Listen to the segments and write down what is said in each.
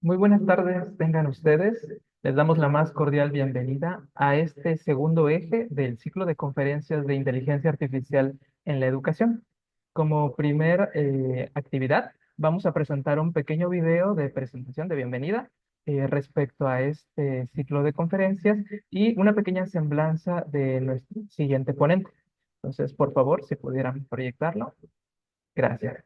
Muy buenas tardes, tengan ustedes. Les damos la más cordial bienvenida a este segundo eje del ciclo de conferencias de inteligencia artificial en la educación. Como primer actividad, vamos a presentar un pequeño video de presentación de bienvenida respecto a este ciclo de conferencias y una pequeña semblanza de nuestro siguiente ponente. Entonces, por favor, si pudieran proyectarlo. Gracias.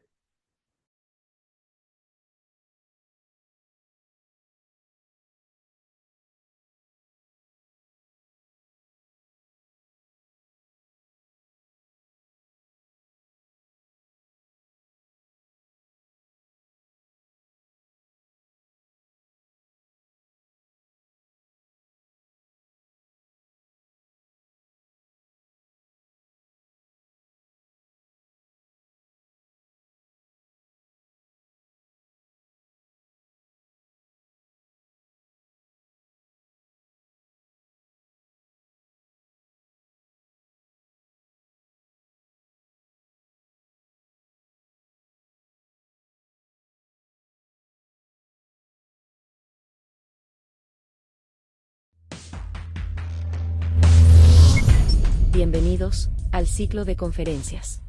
Bienvenidos al ciclo de conferencias.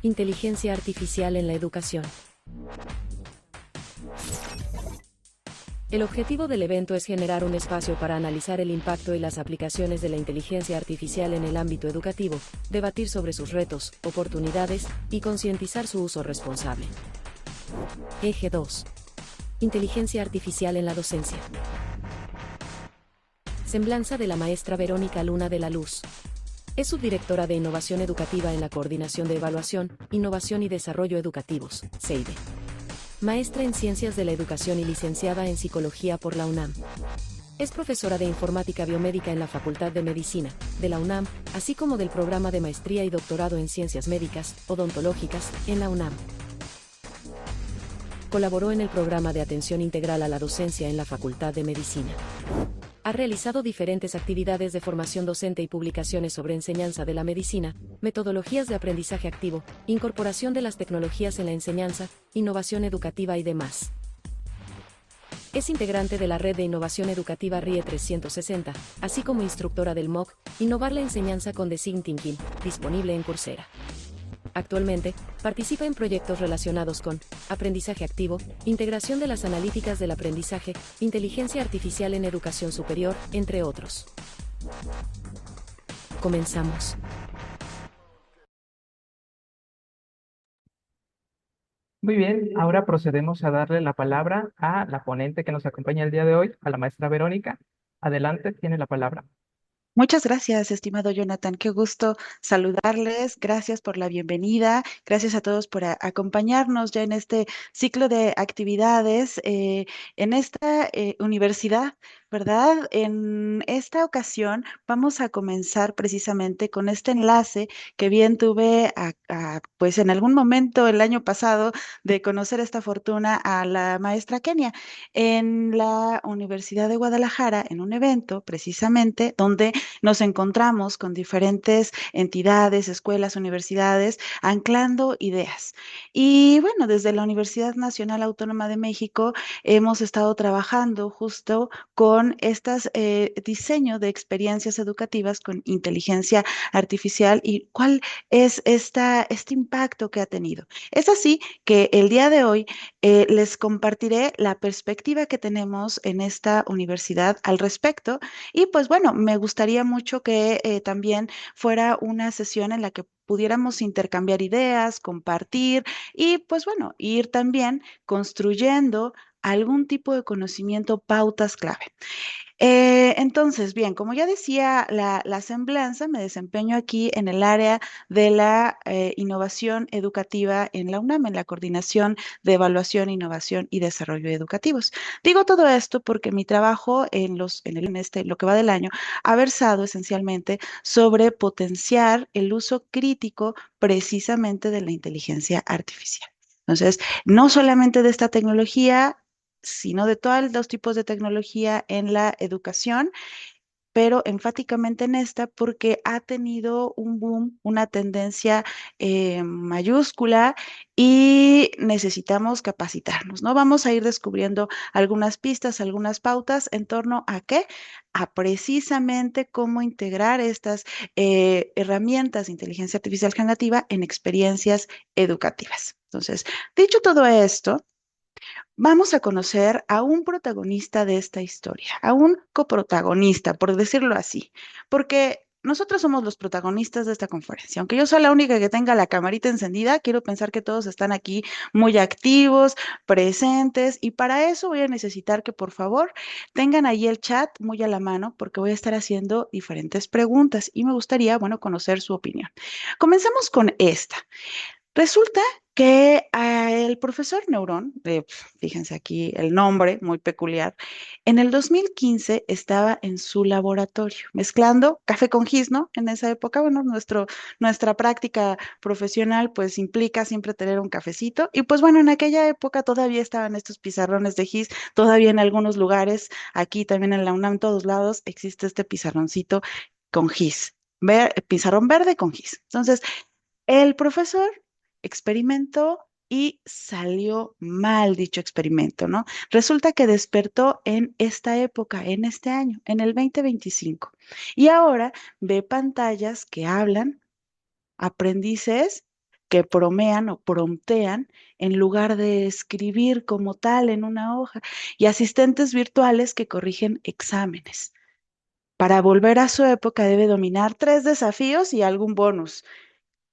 Inteligencia artificial en la educación. El objetivo del evento es generar un espacio para analizar el impacto y las aplicaciones de la inteligencia artificial en el ámbito educativo, debatir sobre sus retos, oportunidades y concientizar su uso responsable. Eje 2. Inteligencia artificial en la docencia. Semblanza de la maestra Verónica Luna de la Luz. Es subdirectora de Innovación Educativa en la Coordinación de Evaluación, Innovación y Desarrollo Educativos, CEIDE. Maestra en Ciencias de la Educación y licenciada en Psicología por la UNAM. Es profesora de Informática Biomédica en la Facultad de Medicina, de la UNAM, así como del programa de Maestría y Doctorado en Ciencias Médicas, Odontológicas, en la UNAM. Colaboró en el programa de Atención Integral a la Docencia en la Facultad de Medicina. Ha realizado diferentes actividades de formación docente y publicaciones sobre enseñanza de la medicina, metodologías de aprendizaje activo, incorporación de las tecnologías en la enseñanza, innovación educativa y demás. Es integrante de la red de innovación educativa RIE 360, así como instructora del MOOC, Innovar la enseñanza con Design Thinking, disponible en Coursera. Actualmente, participa en proyectos relacionados con aprendizaje activo, integración de las analíticas del aprendizaje, inteligencia artificial en educación superior, entre otros. Comenzamos. Muy bien, ahora procedemos a darle la palabra a la ponente que nos acompaña el día de hoy, a la maestra Verónica. Adelante, tiene la palabra. Muchas gracias, estimado Jonathan. Qué gusto saludarles. Gracias por la bienvenida. Gracias a todos por acompañarnos ya en este ciclo de actividades en esta universidad, ¿verdad? En esta ocasión vamos a comenzar precisamente con este enlace que bien tuve pues en algún momento el año pasado de conocer esta fortuna a la maestra Kenia en la Universidad de Guadalajara, en un evento precisamente donde nos encontramos con diferentes entidades, escuelas, universidades, anclando ideas. Y bueno, desde la Universidad Nacional Autónoma de México hemos estado trabajando justo con estas diseño de experiencias educativas con inteligencia artificial y cuál es este impacto que ha tenido. Es así que el día de hoy les compartiré la perspectiva que tenemos en esta universidad al respecto y pues bueno, me gustaría mucho que también fuera una sesión en la que pudiéramos intercambiar ideas, compartir y pues bueno, ir también construyendo algún tipo de conocimiento, pautas clave. Entonces, bien, como ya decía la semblanza, me desempeño aquí en el área de la innovación educativa en la UNAM, en la Coordinación de Evaluación, Innovación y Desarrollo Educativos. Digo todo esto porque mi trabajo lo que va del año ha versado esencialmente sobre potenciar el uso crítico precisamente de la inteligencia artificial. Entonces, no solamente de esta tecnología, sino de todos los tipos de tecnología en la educación, pero enfáticamente en esta porque ha tenido un boom, una tendencia mayúscula y necesitamos capacitarnos, ¿no? Vamos a ir descubriendo algunas pistas, algunas pautas en torno a qué, a precisamente cómo integrar estas herramientas de inteligencia artificial generativa en experiencias educativas. Entonces, dicho todo esto, vamos a conocer a un protagonista de esta historia, a un coprotagonista, por decirlo así, porque nosotros somos los protagonistas de esta conferencia. Aunque yo soy la única que tenga la camarita encendida, quiero pensar que todos están aquí muy activos, presentes, y para eso voy a necesitar que por favor tengan ahí el chat muy a la mano, porque voy a estar haciendo diferentes preguntas y me gustaría, bueno, conocer su opinión. Comencemos con esta. Resulta que el profesor Neurón, fíjense aquí el nombre muy peculiar, en el 2015 estaba en su laboratorio mezclando café con gis, ¿no? En esa época, bueno, nuestra práctica profesional pues implica siempre tener un cafecito y pues bueno, en aquella época todavía estaban estos pizarrones de gis, todavía en algunos lugares, aquí también en la UNAM, en todos lados, existe este pizarroncito con gis, pizarrón verde con gis. Entonces, el profesor experimentó y salió mal dicho experimento, ¿no? Resulta que despertó en esta época, en este año, en el 2025. Y ahora ve pantallas que hablan, aprendices que bromean o promptean en lugar de escribir como tal en una hoja y asistentes virtuales que corrigen exámenes. Para volver a su época debe dominar 3 desafíos y algún bonus.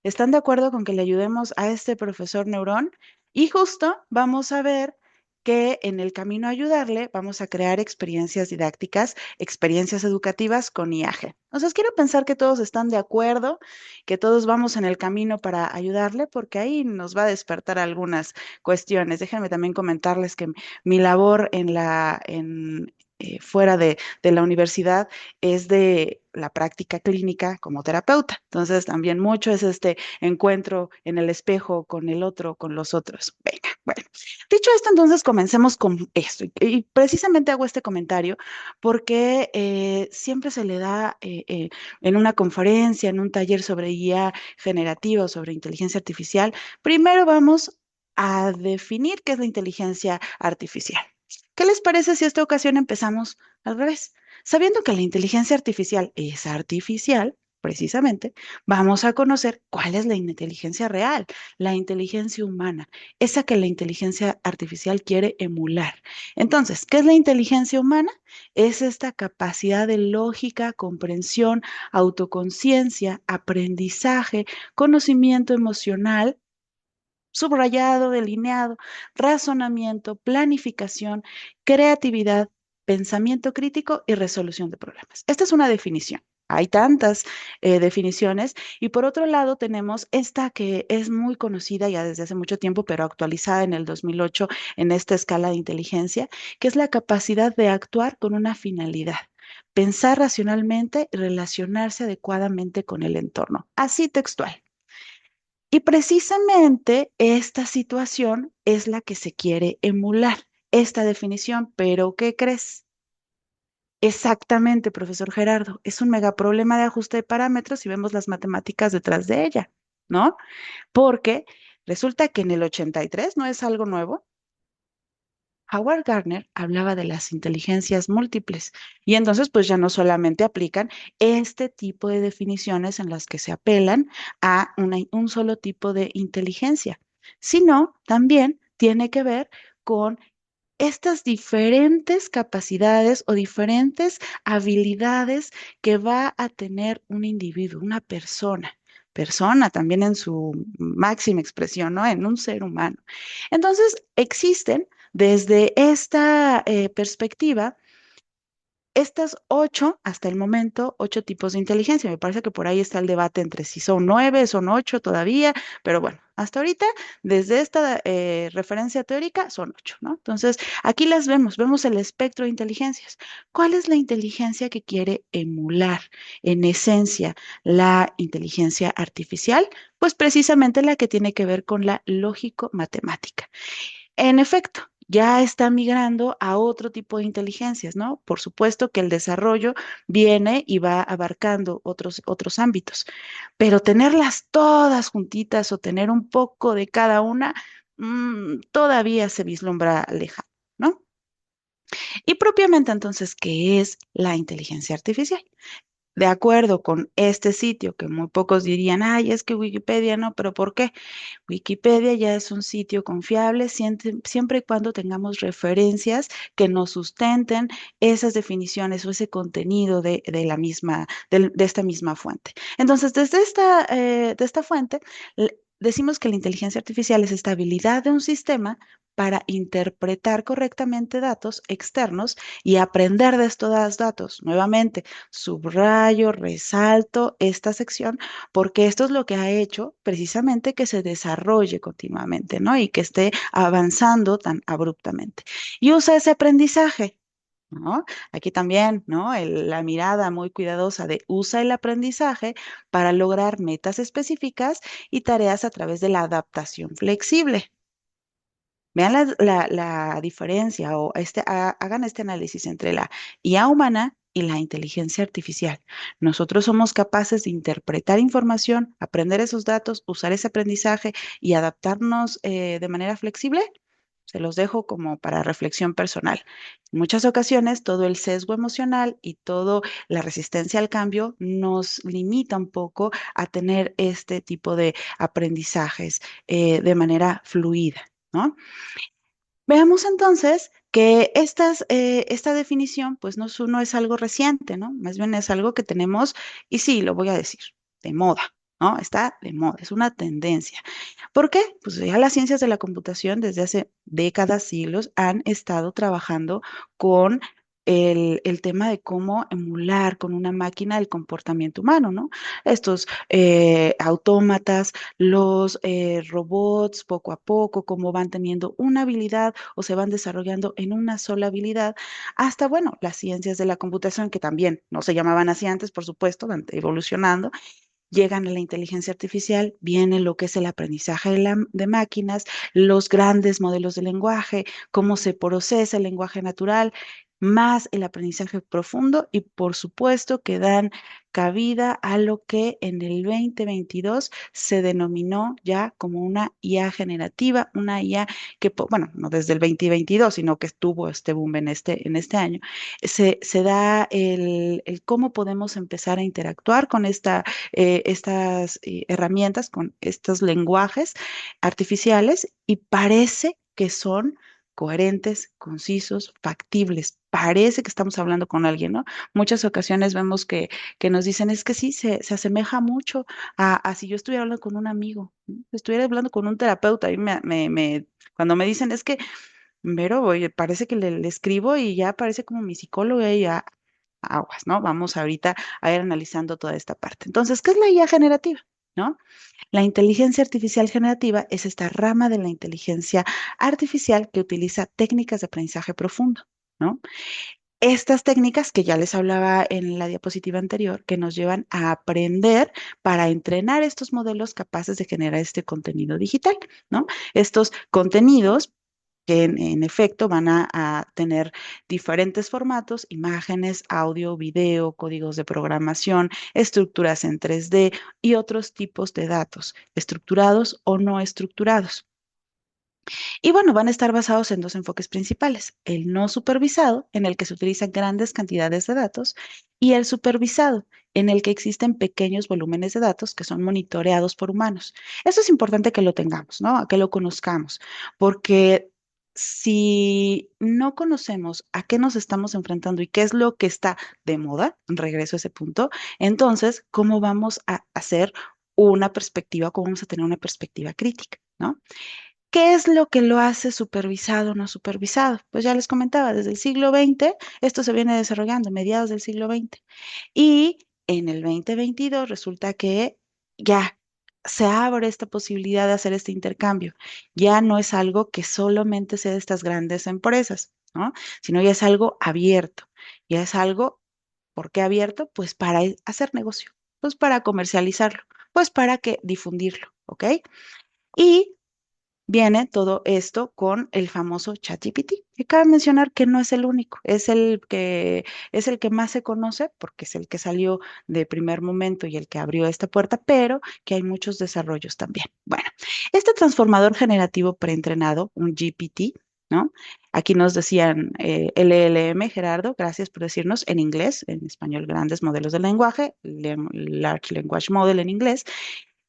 ¿Están de acuerdo con que le ayudemos a este profesor Neurón? Y justo vamos a ver que en el camino a ayudarle vamos a crear experiencias didácticas, experiencias educativas con IAG. Entonces quiero pensar que todos están de acuerdo, que todos vamos en el camino para ayudarle, porque ahí nos va a despertar algunas cuestiones. Déjenme también comentarles que mi labor fuera de la universidad es de la práctica clínica como terapeuta. Entonces, también mucho es este encuentro en el espejo con el otro, con los otros. Venga, bueno. Dicho esto, entonces comencemos con esto. Y precisamente hago este comentario porque siempre se le da en una conferencia, en un taller sobre IA generativa, sobre inteligencia artificial. Primero vamos a definir qué es la inteligencia artificial. ¿Qué les parece si esta ocasión empezamos al revés? Sabiendo que la inteligencia artificial es artificial, precisamente, vamos a conocer cuál es la inteligencia real, la inteligencia humana, esa que la inteligencia artificial quiere emular. Entonces, ¿qué es la inteligencia humana? Es esta capacidad de lógica, comprensión, autoconciencia, aprendizaje, conocimiento emocional, subrayado, delineado, razonamiento, planificación, creatividad, pensamiento crítico y resolución de problemas. Esta es una definición. Hay tantas definiciones y por otro lado tenemos esta que es muy conocida ya desde hace mucho tiempo, pero actualizada en el 2008 en esta escala de inteligencia, que es la capacidad de actuar con una finalidad, pensar racionalmente y relacionarse adecuadamente con el entorno. Así textual. Y precisamente esta situación es la que se quiere emular, esta definición. Pero, ¿qué crees? Exactamente, profesor Gerardo, es un mega problema de ajuste de parámetros si vemos las matemáticas detrás de ella, ¿no? Porque resulta que en el 83 no es algo nuevo. Howard Gardner hablaba de las inteligencias múltiples y entonces pues ya no solamente aplican este tipo de definiciones en las que se apelan a un solo tipo de inteligencia, sino también tiene que ver con estas diferentes capacidades o diferentes habilidades que va a tener un individuo, una persona también en su máxima expresión, ¿no? En un ser humano. Entonces, existen desde esta perspectiva estas 8, hasta el momento, 8 tipos de inteligencia. Me parece que por ahí está el debate entre si son 9, son 8 todavía, pero bueno, hasta ahorita, desde esta referencia teórica, son 8, ¿no? Entonces, aquí las vemos el espectro de inteligencias. ¿Cuál es la inteligencia que quiere emular en esencia la inteligencia artificial? Pues precisamente la que tiene que ver con la lógico-matemática. En efecto, ya está migrando a otro tipo de inteligencias, ¿no? Por supuesto que el desarrollo viene y va abarcando otros ámbitos, pero tenerlas todas juntitas o tener un poco de cada una, todavía se vislumbra lejano, ¿no? Y propiamente entonces, ¿qué es la inteligencia artificial? De acuerdo con este sitio, que muy pocos dirían, ay, es que Wikipedia no, pero ¿por qué? Wikipedia ya es un sitio confiable siempre y cuando tengamos referencias que nos sustenten esas definiciones o ese contenido de la misma, de esta misma fuente. Entonces, de esta fuente, decimos que la inteligencia artificial es esta habilidad de un sistema para interpretar correctamente datos externos y aprender de estos datos. Nuevamente, subrayo, resalto esta sección porque esto es lo que ha hecho precisamente que se desarrolle continuamente, ¿no? Y que esté avanzando tan abruptamente. Y usa ese aprendizaje, ¿no? Aquí también, ¿no? La mirada muy cuidadosa de usa el aprendizaje para lograr metas específicas y tareas a través de la adaptación flexible. Vean la diferencia o hagan este análisis entre la IA humana y la inteligencia artificial. Nosotros somos capaces de interpretar información, aprender esos datos, usar ese aprendizaje y adaptarnos de manera flexible. Se los dejo como para reflexión personal. En muchas ocasiones, todo el sesgo emocional y toda la resistencia al cambio nos limita un poco a tener este tipo de aprendizajes de manera fluida, ¿no? Veamos entonces que esta definición, pues no es algo reciente, ¿no? Más bien es algo que tenemos, y sí, lo voy a decir, de moda, ¿no? Está de moda, es una tendencia. ¿Por qué? Pues ya las ciencias de la computación desde hace décadas, siglos, han estado trabajando con el tema de cómo emular con una máquina el comportamiento humano, ¿no? Estos autómatas, los robots, poco a poco, cómo van teniendo una habilidad o se van desarrollando en una sola habilidad, hasta, bueno, las ciencias de la computación, que también no se llamaban así antes, por supuesto, van evolucionando, llegan a la inteligencia artificial, viene lo que es el aprendizaje de máquinas, los grandes modelos de lenguaje, cómo se procesa el lenguaje natural, más el aprendizaje profundo y por supuesto que dan cabida a lo que en el 2022 se denominó ya como una IA generativa, una IA que, bueno, no desde el 2022, sino que estuvo este boom en este año, se da el cómo podemos empezar a interactuar con estas herramientas, con estos lenguajes artificiales y parece que son coherentes, concisos, factibles. Parece que estamos hablando con alguien, ¿no? Muchas ocasiones vemos que nos dicen, es que sí, se asemeja mucho a si yo estuviera hablando con un amigo, ¿no? Estuviera hablando con un terapeuta. Y cuando me dicen, es que, Vero, oye, parece que le escribo y ya parece como mi psicóloga y ya aguas, ¿no? Vamos ahorita a ir analizando toda esta parte. Entonces, ¿qué es la IA generativa? ¿No? La inteligencia artificial generativa es esta rama de la inteligencia artificial que utiliza técnicas de aprendizaje profundo, ¿no? Estas técnicas que ya les hablaba en la diapositiva anterior, que nos llevan a aprender para entrenar estos modelos capaces de generar este contenido digital, ¿no? Estos contenidos que en efecto van a tener diferentes formatos, imágenes, audio, video, códigos de programación, estructuras en 3D y otros tipos de datos, estructurados o no estructurados. Y bueno, van a estar basados en dos enfoques principales, el no supervisado, en el que se utilizan grandes cantidades de datos, y el supervisado, en el que existen pequeños volúmenes de datos que son monitoreados por humanos. Eso es importante que lo tengamos, ¿no? Que lo conozcamos, porque si no conocemos a qué nos estamos enfrentando y qué es lo que está de moda, regreso a ese punto, entonces, ¿cómo vamos a hacer una perspectiva, cómo vamos a tener una perspectiva crítica, ¿no? ¿Qué es lo que lo hace supervisado o no supervisado? Pues ya les comentaba, desde el siglo XX, esto se viene desarrollando, mediados del siglo XX. Y en el 2022 resulta que ya se abre esta posibilidad de hacer este intercambio. Ya no es algo que solamente sea de estas grandes empresas, ¿no? Sino ya es algo abierto. Ya es algo, ¿por qué abierto? Pues para hacer negocio, pues para comercializarlo, pues para que difundirlo, ¿ok? Y viene todo esto con el famoso ChatGPT. Y cabe mencionar que no es el único, es el que más se conoce porque es el que salió de primer momento y el que abrió esta puerta, pero que hay muchos desarrollos también. Bueno, este transformador generativo preentrenado, un GPT, ¿no? Aquí nos decían LLM, Gerardo, gracias por decirnos en inglés, en español, grandes modelos de lenguaje, Large Language Model en inglés.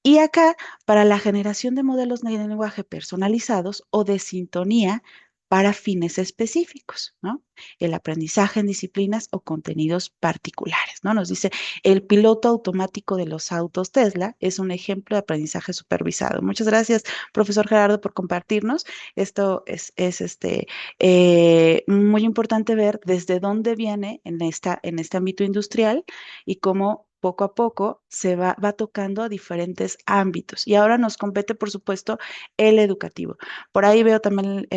Y acá, para la generación de modelos de lenguaje personalizados o de sintonía para fines específicos, ¿no? El aprendizaje en disciplinas o contenidos particulares, ¿no? Nos dice, el piloto automático de los autos Tesla es un ejemplo de aprendizaje supervisado. Muchas gracias, profesor Gerardo, por compartirnos. Esto es muy importante ver desde dónde viene en este ámbito industrial y cómo poco a poco va tocando a diferentes ámbitos. Y ahora nos compete, por supuesto, el educativo. Por ahí veo también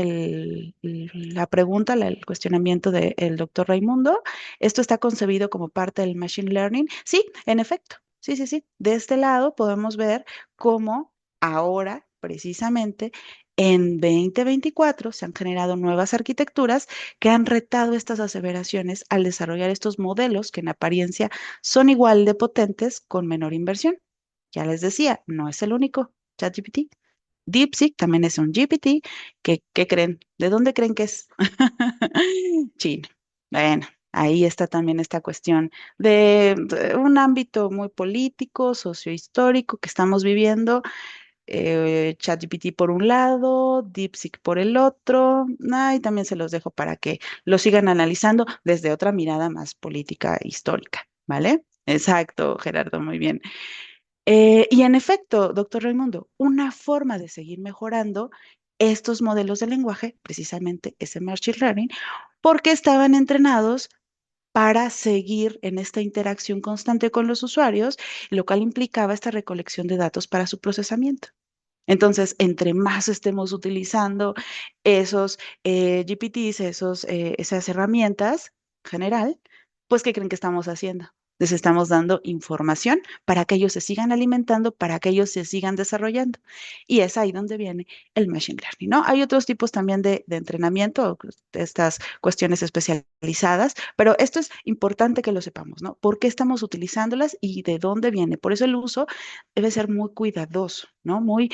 la pregunta, el cuestionamiento del doctor Raimundo. ¿Esto está concebido como parte del Machine Learning? Sí, en efecto. Sí, sí, sí. De este lado podemos ver cómo ahora, precisamente, en 2024 se han generado nuevas arquitecturas que han retado estas aseveraciones al desarrollar estos modelos que en apariencia son igual de potentes con menor inversión. Ya les decía, no es el único ChatGPT. DeepSeek también es un GPT. ¿Qué creen? ¿De dónde creen que es? China. Bueno, ahí está también esta cuestión de un ámbito muy político, sociohistórico que estamos viviendo. ChatGPT por un lado, DeepSeek por el otro. Y también se los dejo para que lo sigan analizando desde otra mirada más política histórica, ¿vale? Exacto, Gerardo, muy bien. Y en efecto, doctor Raimundo, una forma de seguir mejorando estos modelos de lenguaje, precisamente ese Machine Learning, porque estaban entrenados para seguir en esta interacción constante con los usuarios, lo cual implicaba esta recolección de datos para su procesamiento. Entonces, entre más estemos utilizando esos GPTs, esas herramientas en general, pues, ¿qué creen que estamos haciendo? Les estamos dando información para que ellos se sigan alimentando, para que ellos se sigan desarrollando. Y es ahí donde viene el Machine Learning, ¿no? Hay otros tipos también de entrenamiento, de estas cuestiones especializadas, pero esto es importante que lo sepamos, ¿no? ¿Por qué estamos utilizándolas y de dónde viene? Por eso el uso debe ser muy cuidadoso, ¿no? Muy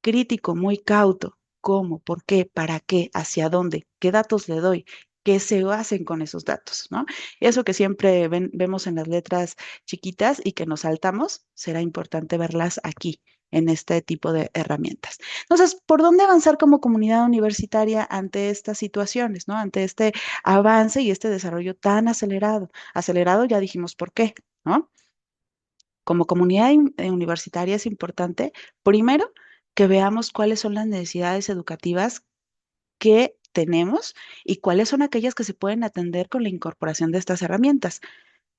crítico, muy cauto. ¿Cómo? ¿Por qué? ¿Para qué? ¿Hacia dónde? ¿Qué datos le doy? ¿Qué se hacen con esos datos? ¿No? Eso que siempre vemos en las letras chiquitas y que nos saltamos, será importante verlas aquí, en este tipo de herramientas. Entonces, ¿por dónde avanzar como comunidad universitaria ante estas situaciones, ¿no? Ante este avance y este desarrollo tan acelerado? Acelerado, ya dijimos por qué, ¿no? Como comunidad universitaria es importante, primero, que veamos cuáles son las necesidades educativas que tenemos y cuáles son aquellas que se pueden atender con la incorporación de estas herramientas,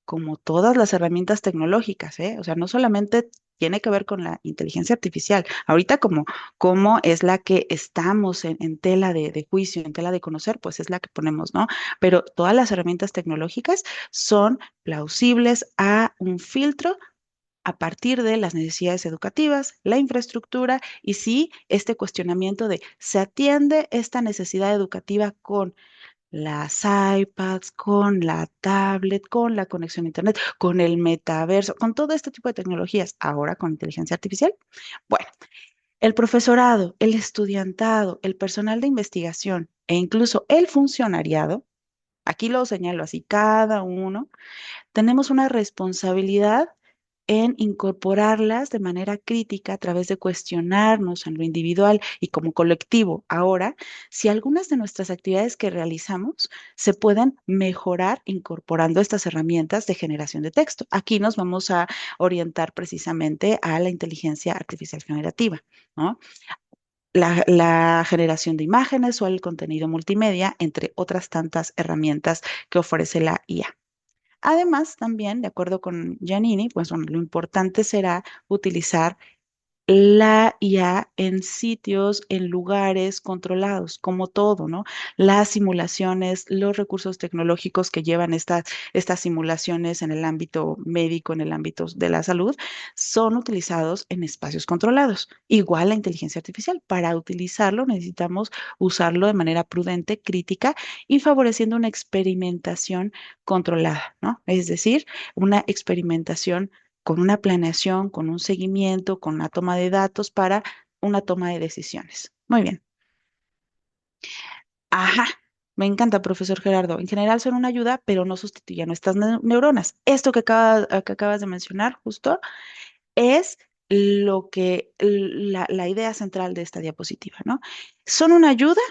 como todas las herramientas tecnológicas, ¿eh? O sea, no solamente tiene que ver con la inteligencia artificial. Ahorita como es la que estamos en tela de juicio, en tela de conocer, pues es la que ponemos, ¿no? Pero todas las herramientas tecnológicas son plausibles a un filtro a partir de las necesidades educativas, la infraestructura y sí, este cuestionamiento de, ¿se atiende esta necesidad educativa con las iPads, con la tablet, con la conexión a Internet, con el metaverso, con todo este tipo de tecnologías, ahora con inteligencia artificial? Bueno, el profesorado, el estudiantado, el personal de investigación e incluso el funcionariado, aquí lo señalo así, cada uno tenemos una responsabilidad en incorporarlas de manera crítica a través de cuestionarnos en lo individual y como colectivo. Ahora, si algunas de nuestras actividades que realizamos se pueden mejorar incorporando estas herramientas de generación de texto. Aquí nos vamos a orientar precisamente a la inteligencia artificial generativa, ¿no? La generación de imágenes o el contenido multimedia, entre otras tantas herramientas que ofrece la IA. Además, también, de acuerdo con Giannini, pues bueno, lo importante será utilizar la IA en sitios, en lugares controlados, como todo, ¿no? Las simulaciones, los recursos tecnológicos que llevan estas simulaciones en el ámbito médico, en el ámbito de la salud, son utilizados en espacios controlados. Igual la inteligencia artificial. Para utilizarlo necesitamos usarlo de manera prudente, crítica y favoreciendo una experimentación controlada, ¿no? Es decir, una experimentación con una planeación, con un seguimiento, con una toma de datos para una toma de decisiones. Muy bien. Ajá. Me encanta, profesor Gerardo. En general son una ayuda, pero no sustituyen a nuestras neuronas. Esto que acabas de mencionar justo es lo que la idea central de esta diapositiva, ¿no? Son una ayuda,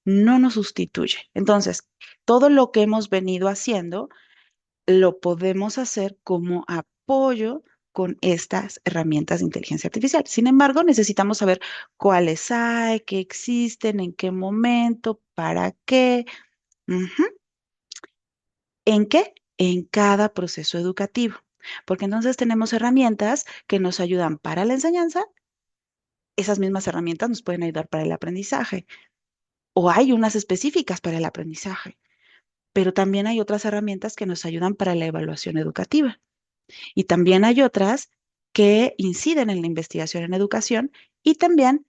no nos sustituye. Entonces, todo lo que hemos venido haciendo lo podemos hacer como apoyo con estas herramientas de inteligencia artificial. Sin embargo, necesitamos saber cuáles hay, qué existen, en qué momento, para qué. Ujú. ¿En qué? En cada proceso educativo. Porque entonces tenemos herramientas que nos ayudan para la enseñanza. Esas mismas herramientas nos pueden ayudar para el aprendizaje. O hay unas específicas para el aprendizaje. Pero también hay otras herramientas que nos ayudan para la evaluación educativa. Y también hay otras que inciden en la investigación en educación y también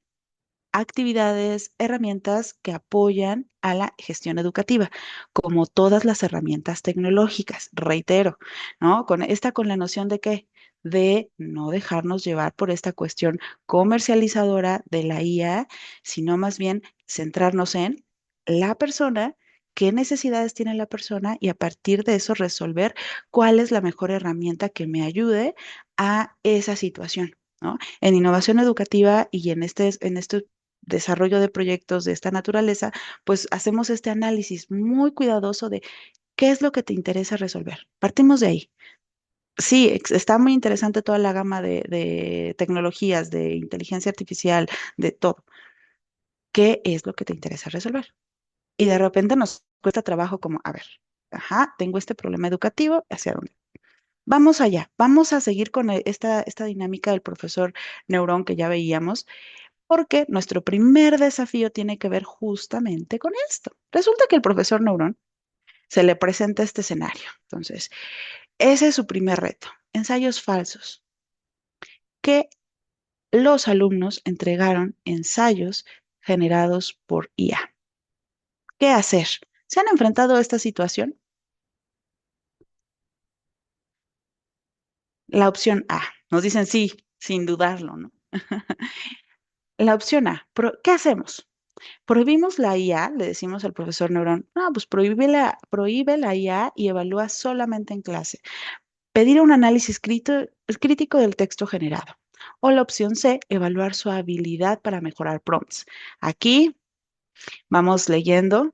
actividades, herramientas que apoyan a la gestión educativa, como todas las herramientas tecnológicas, reitero, ¿no? Con la noción de qué, de no dejarnos llevar por esta cuestión comercializadora de la IA, sino más bien centrarnos en la persona, qué necesidades tiene la persona y a partir de eso resolver cuál es la mejor herramienta que me ayude a esa situación, ¿no? En innovación educativa y en este desarrollo de proyectos de esta naturaleza, pues hacemos este análisis muy cuidadoso de qué es lo que te interesa resolver. Partimos de ahí. Sí, está muy interesante toda la gama de tecnologías, de inteligencia artificial, de todo. ¿Qué es lo que te interesa resolver? Y de repente nos cuesta trabajo como, a ver, ajá, tengo este problema educativo, ¿hacia dónde? Vamos allá, vamos a seguir con esta dinámica del profesor Neurón que ya veíamos, porque nuestro primer desafío tiene que ver justamente con esto. Resulta que el profesor Neurón se le presenta este escenario. Entonces, ese es su primer reto. Ensayos falsos, que los alumnos entregaron ensayos generados por IA. ¿Qué hacer? ¿Se han enfrentado a esta situación? La opción A. Nos dicen sí, sin dudarlo, ¿no? La opción A. ¿Qué hacemos? Prohibimos la IA, le decimos al profesor Neurón, no, pues prohíbe la IA y evalúa solamente en clase. Pedir un análisis crítico del texto generado. O la opción C, evaluar su habilidad para mejorar prompts. Aquí vamos leyendo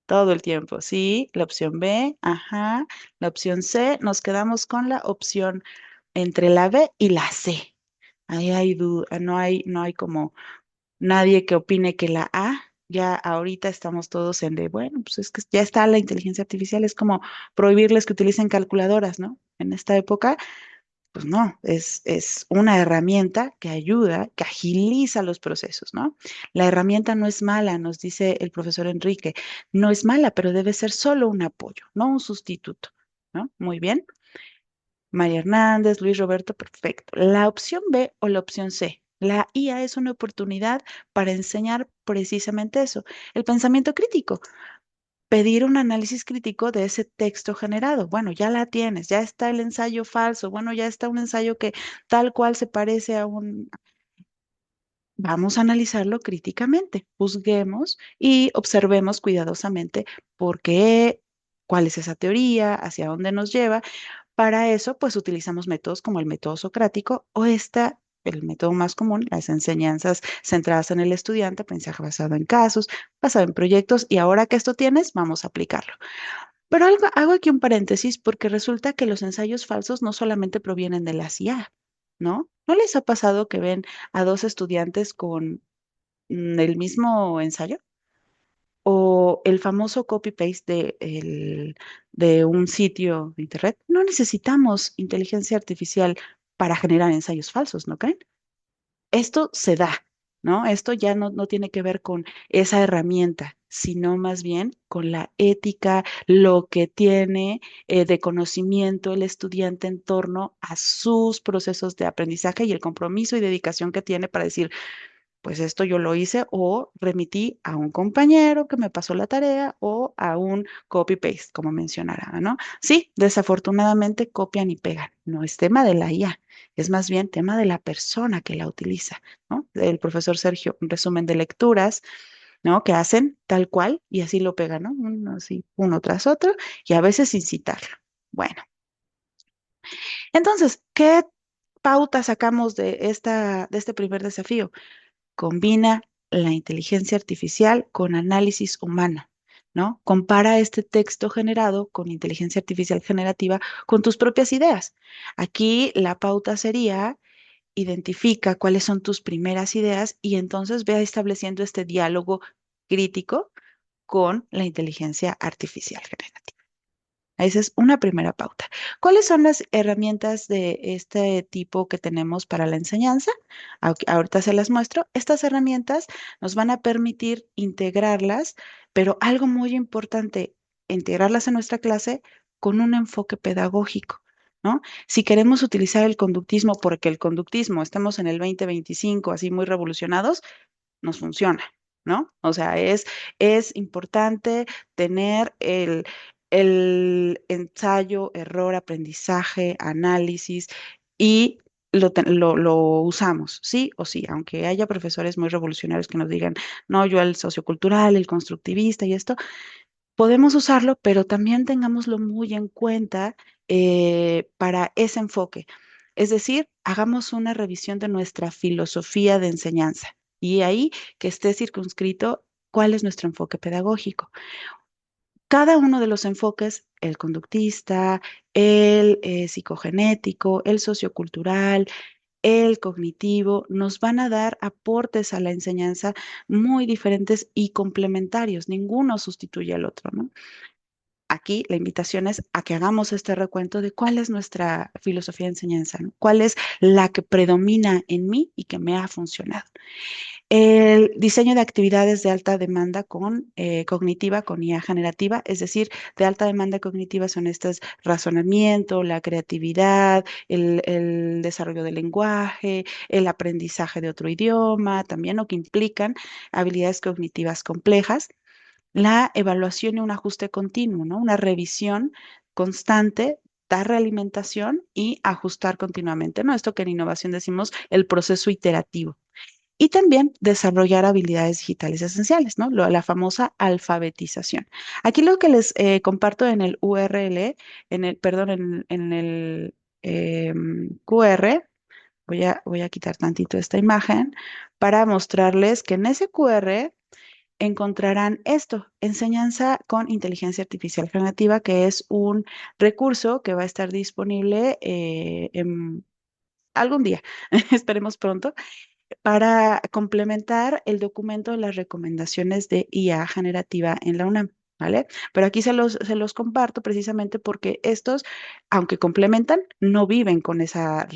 todo el tiempo. Sí, la opción B, ajá. La opción C, nos quedamos con la opción entre la B y la C. Ahí hay duda, no hay como nadie que opine que la A, ya ahorita estamos todos en de, bueno, pues es que ya está la inteligencia artificial, es como prohibirles que utilicen calculadoras, ¿no? En esta época, pues no, es una herramienta que ayuda, que agiliza los procesos, ¿no? La herramienta no es mala, nos dice el profesor Enrique, no es mala, pero debe ser solo un apoyo, no un sustituto, ¿no? Muy bien. María Hernández, Luis Roberto, perfecto. La opción B o la opción C. La IA es una oportunidad para enseñar precisamente eso, el pensamiento crítico, pedir un análisis crítico de ese texto generado. Bueno, ya la tienes, ya está el ensayo falso, bueno, ya está un ensayo que tal cual se parece a un... Vamos a analizarlo críticamente, juzguemos y observemos cuidadosamente por qué, cuál es esa teoría, hacia dónde nos lleva. Para eso, pues utilizamos métodos como el método socrático o el método más común, las enseñanzas centradas en el estudiante, aprendizaje basado en casos, basado en proyectos, y ahora que esto tienes, vamos a aplicarlo. Pero hago aquí un paréntesis porque resulta que los ensayos falsos no solamente provienen de la CIA, ¿no? ¿No les ha pasado que ven a dos estudiantes con el mismo ensayo? O el famoso copy-paste de un sitio de internet. No necesitamos inteligencia artificial para generar ensayos falsos, ¿no creen? esto se da, ¿no? Esto ya no tiene que ver con esa herramienta, sino más bien con la ética, lo que tiene de conocimiento el estudiante en torno a sus procesos de aprendizaje y el compromiso y dedicación que tiene para decir, pues esto yo lo hice o remití a un compañero que me pasó la tarea o a un copy-paste, como mencionaba, ¿no? Sí, desafortunadamente copian y pegan. No es tema de la IA, es más bien tema de la persona que la utiliza, ¿no? El profesor Sergio, un resumen de lecturas, ¿no? Que hacen tal cual y así lo pegan, ¿no? Uno, así, uno tras otro y a veces sin citarlo. Bueno, entonces, ¿qué pauta sacamos de este primer desafío? Combina la inteligencia artificial con análisis humano, ¿no? Compara este texto generado con inteligencia artificial generativa con tus propias ideas. Aquí la pauta sería identifica cuáles son tus primeras ideas y entonces ve estableciendo este diálogo crítico con la inteligencia artificial generativa. Esa es una primera pauta. ¿Cuáles son las herramientas de este tipo que tenemos para la enseñanza? Ahorita se las muestro. Estas herramientas nos van a permitir integrarlas, pero algo muy importante, integrarlas en nuestra clase con un enfoque pedagógico, ¿no? Si queremos utilizar el conductismo, porque el conductismo, estamos en el 2025, así muy revolucionados, nos funciona, ¿no? O sea, es importante tener el ensayo, error, aprendizaje, análisis y lo usamos, sí o sí, aunque haya profesores muy revolucionarios que nos digan, no, yo el sociocultural, el constructivista y esto, podemos usarlo, pero también tengámoslo muy en cuenta para ese enfoque. Es decir, hagamos una revisión de nuestra filosofía de enseñanza y ahí que esté circunscrito cuál es nuestro enfoque pedagógico. Cada uno de los enfoques, el conductista, el psicogenético, el sociocultural, el cognitivo, nos van a dar aportes a la enseñanza muy diferentes y complementarios. Ninguno sustituye al otro, ¿no? Aquí la invitación es a que hagamos este recuento de cuál es nuestra filosofía de enseñanza, ¿no? ¿Cuál es la que predomina en mí y que me ha funcionado? El diseño de actividades de alta demanda cognitiva con IA generativa, es decir, de alta demanda cognitiva son estos razonamiento, la creatividad, el desarrollo del lenguaje, el aprendizaje de otro idioma, también lo que implican habilidades cognitivas complejas, la evaluación y un ajuste continuo, ¿no? Una revisión constante, dar realimentación y ajustar continuamente, ¿no? Esto que en innovación decimos el proceso iterativo. Y también desarrollar habilidades digitales esenciales, ¿no? La famosa alfabetización. Aquí lo que les comparto en el URL, perdón, en el QR, voy a quitar tantito esta imagen para mostrarles que en ese QR encontrarán esto, enseñanza con inteligencia artificial generativa, que es un recurso que va a estar disponible algún día, esperemos pronto, para complementar el documento de las recomendaciones de IA generativa en la UNAM. ¿Vale? Pero aquí se los comparto precisamente porque estos, aunque complementan, no viven con esa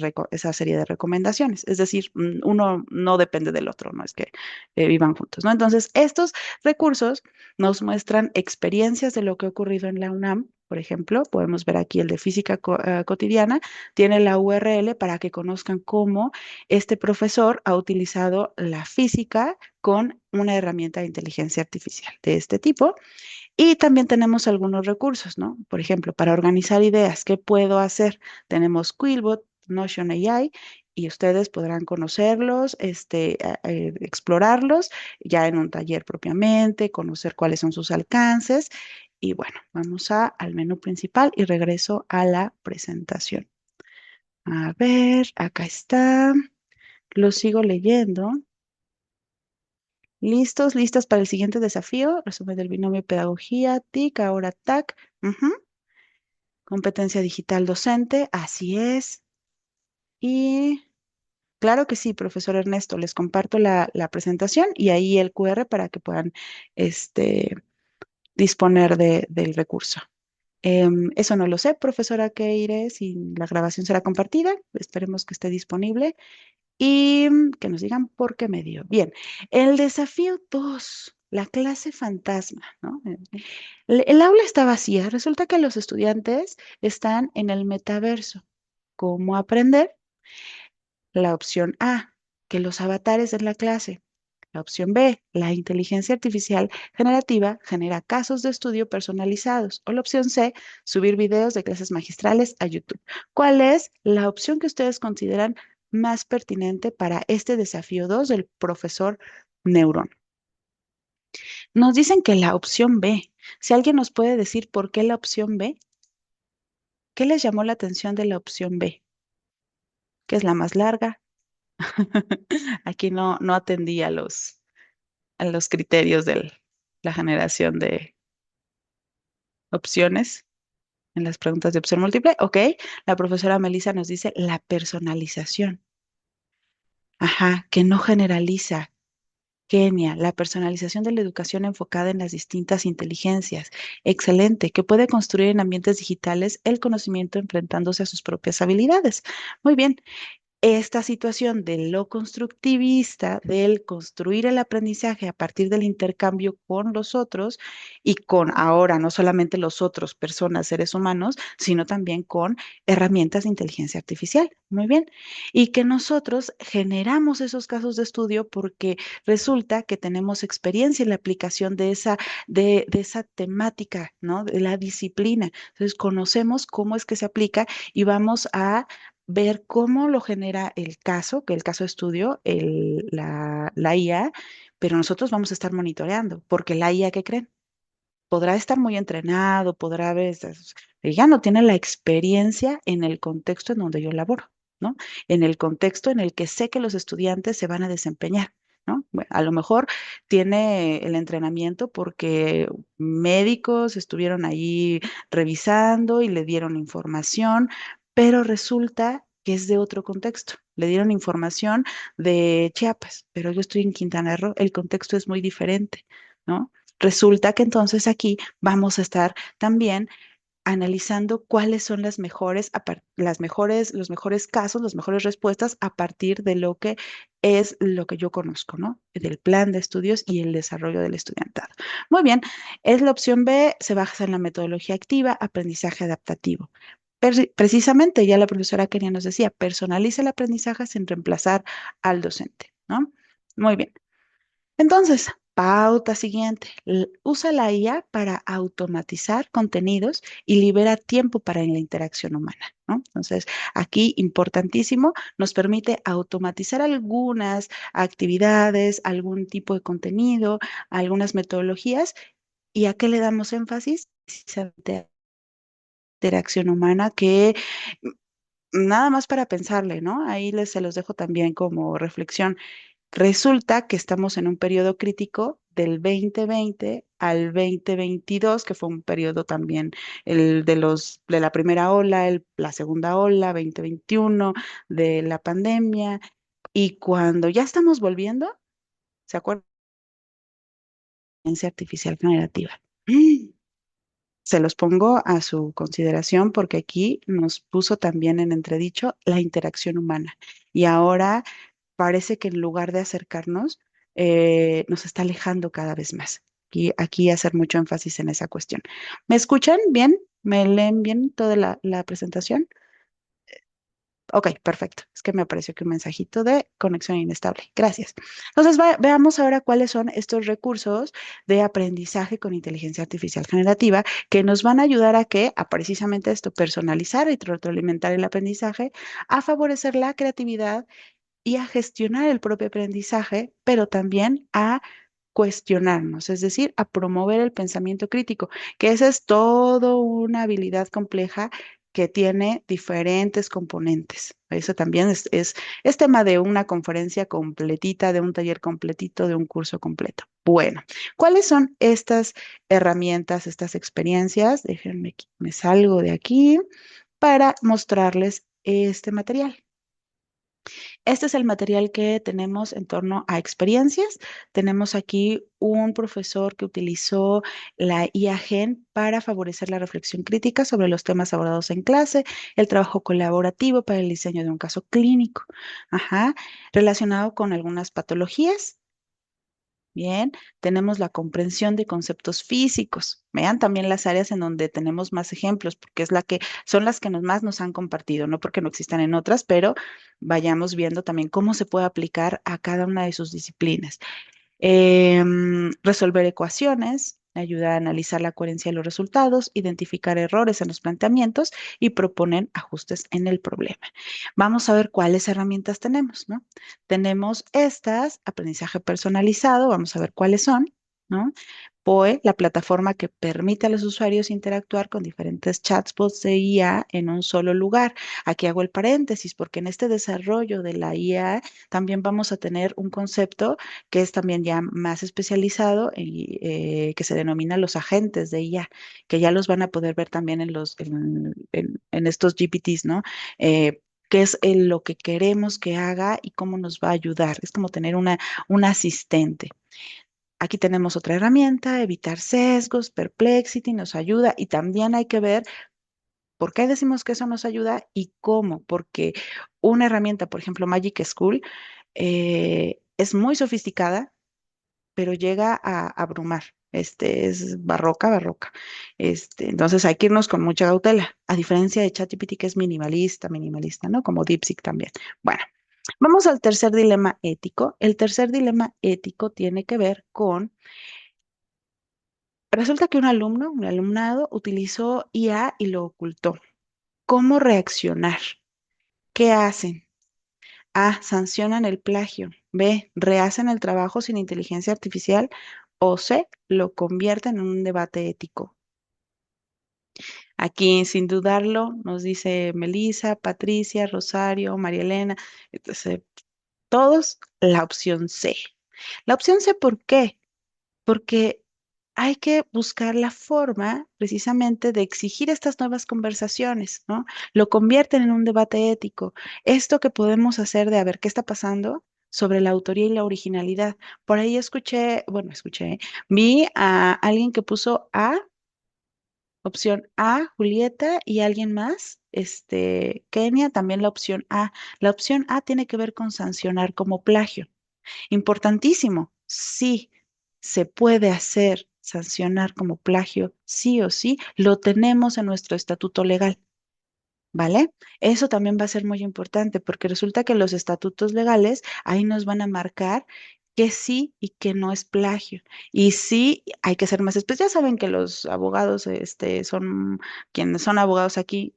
serie de recomendaciones. Es decir, uno no depende del otro, no es que vivan juntos, ¿no? Entonces, estos recursos nos muestran experiencias de lo que ha ocurrido en la UNAM. Por ejemplo, podemos ver aquí el de física cotidiana, tiene la URL para que conozcan cómo este profesor ha utilizado la física con una herramienta de inteligencia artificial de este tipo. Y también tenemos algunos recursos, ¿no? Por ejemplo, para organizar ideas, ¿qué puedo hacer? Tenemos Quillbot, Notion AI, y ustedes podrán conocerlos, explorarlos ya en un taller propiamente, conocer cuáles son sus alcances. Y bueno, vamos al menú principal y regreso a la presentación. A ver, acá está. Lo sigo leyendo. ¿Listos? ¿Listas para el siguiente desafío? Resumen del binomio pedagogía, TIC, ahora TAC. Ujú. Competencia digital docente, así es. Y claro que sí, profesor Ernesto, les comparto la presentación y ahí el QR para que puedan este, disponer del recurso. Eso no lo sé, profesora Keire, si la grabación será compartida, esperemos que esté disponible. y que nos digan por qué me dio. Bien, el desafío 2, la clase fantasma, ¿no? El aula está vacía. Resulta que los estudiantes están en el metaverso. ¿Cómo aprender? La opción A, que los avatares en la clase. La opción B, la inteligencia artificial generativa genera casos de estudio personalizados. O la opción C, subir videos de clases magistrales a YouTube. ¿Cuál es la opción que ustedes consideran más pertinente para este desafío 2 del profesor Neurón? Nos dicen que la opción B. Si alguien nos puede decir por qué la opción B, ¿qué les llamó la atención de la opción B? ¿Que es la más larga? Aquí no atendí a los criterios de la generación de opciones en las preguntas de opción múltiple. Ok, la profesora Melissa nos dice la personalización. Ajá, que no generaliza. Kenia, la personalización de la educación enfocada en las distintas inteligencias. Excelente, que puede construir en ambientes digitales el conocimiento enfrentándose a sus propias habilidades. Muy bien, esta situación de lo constructivista, del construir el aprendizaje a partir del intercambio con los otros y con ahora no solamente los otros, personas, seres humanos, sino también con herramientas de inteligencia artificial. Muy bien. Y que nosotros generamos esos casos de estudio porque resulta que tenemos experiencia en la aplicación de esa temática, ¿no? De la disciplina. Entonces, conocemos cómo es que se aplica y vamos a ver cómo lo genera el caso, que el caso de estudio, la IA, pero nosotros vamos a estar monitoreando, porque la IA, ¿qué creen? Podrá estar muy entrenado, podrá ver, ella no tiene la experiencia en el contexto en donde yo laboro, ¿no? En el contexto en el que sé que los estudiantes se van a desempeñar. ¿No? Bueno, a lo mejor tiene el entrenamiento porque médicos estuvieron ahí revisando y le dieron información, pero resulta que es de otro contexto. Le dieron información de Chiapas, pero yo estoy en Quintana Roo, el contexto es muy diferente, ¿no? Resulta que entonces aquí vamos a estar también analizando cuáles son los mejores casos, las mejores respuestas a partir de lo que es lo que yo conozco, ¿no? Del plan de estudios y el desarrollo del estudiantado. Muy bien, es la opción B, se basa en la metodología activa, aprendizaje adaptativo. Precisamente, ya la profesora Kenia nos decía, personaliza el aprendizaje sin reemplazar al docente, ¿no? Muy bien. Entonces, pauta siguiente, usa la IA para automatizar contenidos y libera tiempo para la interacción humana, ¿no? Entonces, aquí importantísimo, nos permite automatizar algunas actividades, algún tipo de contenido, algunas metodologías. ¿Y a qué le damos énfasis? Precisamente a la interacción humana que nada más para pensarle, ¿no? Ahí se los dejo también como reflexión. Resulta que estamos en un periodo crítico del 2020 al 2022, que fue un periodo también el de la primera ola, la segunda ola, 2021, de la pandemia. Y cuando ya estamos volviendo, ¿se acuerdan? Inteligencia artificial generativa. Se los pongo a su consideración porque aquí nos puso también en entredicho la interacción humana. Y ahora parece que en lugar de acercarnos, nos está alejando cada vez más. Aquí hacer mucho énfasis en esa cuestión. ¿Me escuchan bien? ¿Me leen bien toda la presentación? Ok, perfecto. Es que me apareció aquí un mensajito de conexión inestable. Gracias. Entonces, veamos ahora cuáles son estos recursos de aprendizaje con inteligencia artificial generativa que nos van a ayudar a precisamente esto, personalizar y retroalimentar el aprendizaje, a favorecer la creatividad y a gestionar el propio aprendizaje, pero también a cuestionarnos, es decir, a promover el pensamiento crítico, que esa es toda una habilidad compleja que tiene diferentes componentes. Eso también es tema de una conferencia completita, de un taller completito, de un curso completo. Bueno, ¿cuáles son estas herramientas, estas experiencias? Déjenme, me salgo de aquí para mostrarles este material. Este es el material que tenemos en torno a experiencias. Tenemos aquí un profesor que utilizó la IA Gen para favorecer la reflexión crítica sobre los temas abordados en clase, el trabajo colaborativo para el diseño de un caso clínico, ajá, relacionado con algunas patologías. Bien, tenemos la comprensión de conceptos físicos. Vean también las áreas en donde tenemos más ejemplos, porque es la que son las que más nos han compartido, no porque no existan en otras, pero vayamos viendo también cómo se puede aplicar a cada una de sus disciplinas. Resolver ecuaciones, ayuda a analizar la coherencia de los resultados, identificar errores en los planteamientos y proponer ajustes en el problema. Vamos a ver cuáles herramientas tenemos, ¿no? Tenemos estas, aprendizaje personalizado, vamos a ver cuáles son, ¿no? POE, la plataforma que permite a los usuarios interactuar con diferentes chatbots de IA en un solo lugar. Aquí hago el paréntesis porque en este desarrollo de la IA también vamos a tener un concepto que es también ya más especializado y que se denomina los agentes de IA, que ya los van a poder ver también en estos GPTs, ¿no? Qué es lo que queremos que haga y cómo nos va a ayudar. Es como tener un asistente. Aquí tenemos otra herramienta, evitar sesgos, Perplexity nos ayuda y también hay que ver por qué decimos que eso nos ayuda y cómo, porque una herramienta, por ejemplo, Magic School, es muy sofisticada, pero llega a abrumar. Es barroca. Entonces hay que irnos con mucha cautela, a diferencia de ChatGPT que es minimalista, ¿no? Como DeepSeek también. Bueno, vamos al tercer dilema ético. El tercer dilema ético tiene que ver con, resulta que un alumnado utilizó IA y lo ocultó. ¿Cómo reaccionar? ¿Qué hacen? A, sancionan el plagio. B, rehacen el trabajo sin inteligencia artificial. O C, lo convierten en un debate ético. Aquí, sin dudarlo, nos dice Melissa, Patricia, Rosario, María Elena, entonces, todos la opción C. La opción C, ¿por qué? Porque hay que buscar la forma precisamente de exigir estas nuevas conversaciones, ¿no? Lo convierten en un debate ético. Esto que podemos hacer de a ver qué está pasando sobre la autoría y la originalidad. Por ahí vi a alguien que puso opción A, Julieta, y alguien más, Kenia, también la opción A. La opción A tiene que ver con sancionar como plagio. Importantísimo, sí, se puede hacer sancionar como plagio, sí o sí, lo tenemos en nuestro estatuto legal, ¿vale? Eso también va a ser muy importante porque resulta que los estatutos legales ahí nos van a marcar que sí y que no es plagio. Y sí, hay que ser más especiales. Ya saben que los abogados, son quienes son abogados aquí,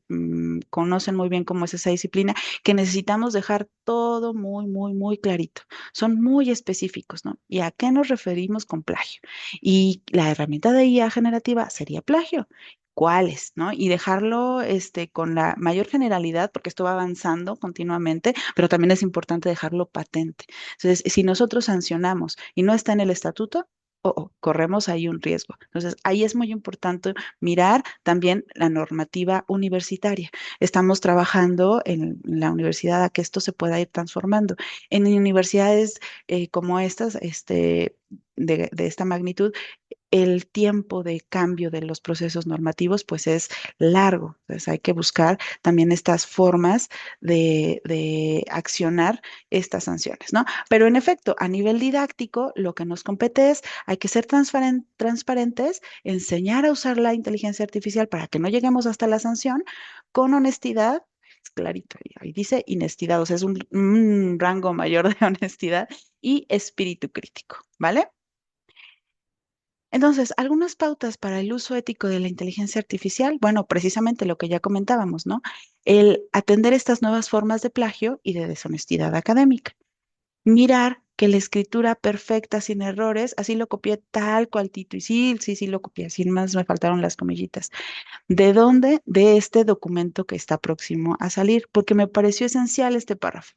conocen muy bien cómo es esa disciplina, que necesitamos dejar todo muy, muy, muy clarito. Son muy específicos, ¿no? ¿Y a qué nos referimos con plagio? Y la herramienta de IA generativa sería plagio. ¿Cuáles, no? Y dejarlo con la mayor generalidad, porque esto va avanzando continuamente, pero también es importante dejarlo patente. Entonces, si nosotros sancionamos y no está en el estatuto, corremos ahí un riesgo. Entonces, ahí es muy importante mirar también la normativa universitaria. Estamos trabajando en la universidad a que esto se pueda ir transformando. En universidades como estas, de esta magnitud, el tiempo de cambio de los procesos normativos pues es largo. Entonces hay que buscar también estas formas de accionar estas sanciones, ¿no? Pero en efecto, a nivel didáctico, lo que nos compete es, hay que ser transparentes, enseñar a usar la inteligencia artificial para que no lleguemos hasta la sanción con honestidad. Es clarito, ahí dice honestidad, o sea, es un rango mayor de honestidad y espíritu crítico, ¿vale? Entonces, algunas pautas para el uso ético de la inteligencia artificial, bueno, precisamente lo que ya comentábamos, ¿no? El atender estas nuevas formas de plagio y de deshonestidad académica. Mirar que la escritura perfecta, sin errores, así lo copié tal cual Tito, y sí, sí, sí lo copié, sin más me faltaron las comillitas. ¿De dónde? De este documento que está próximo a salir, porque me pareció esencial este párrafo.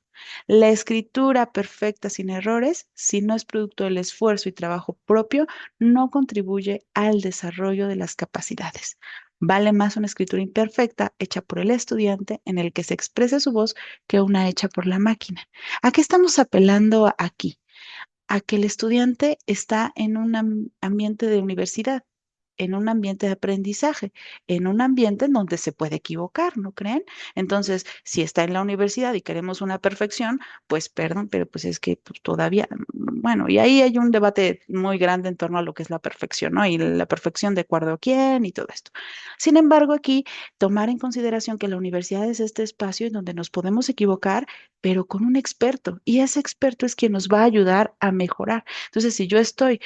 La escritura perfecta sin errores, si no es producto del esfuerzo y trabajo propio, no contribuye al desarrollo de las capacidades. Vale más una escritura imperfecta hecha por el estudiante en el que se exprese su voz que una hecha por la máquina. ¿A qué estamos apelando aquí? A que el estudiante está en un ambiente de universidad, en un ambiente de aprendizaje, en un ambiente en donde se puede equivocar, ¿no creen? Entonces, si está en la universidad y queremos una perfección, pues perdón, pero pues es que pues, todavía, bueno, y ahí hay un debate muy grande en torno a lo que es la perfección, ¿no? Y la perfección de acuerdo a quién y todo esto. Sin embargo, aquí tomar en consideración que la universidad es este espacio en donde nos podemos equivocar, pero con un experto, y ese experto es quien nos va a ayudar a mejorar. Entonces, si yo estoy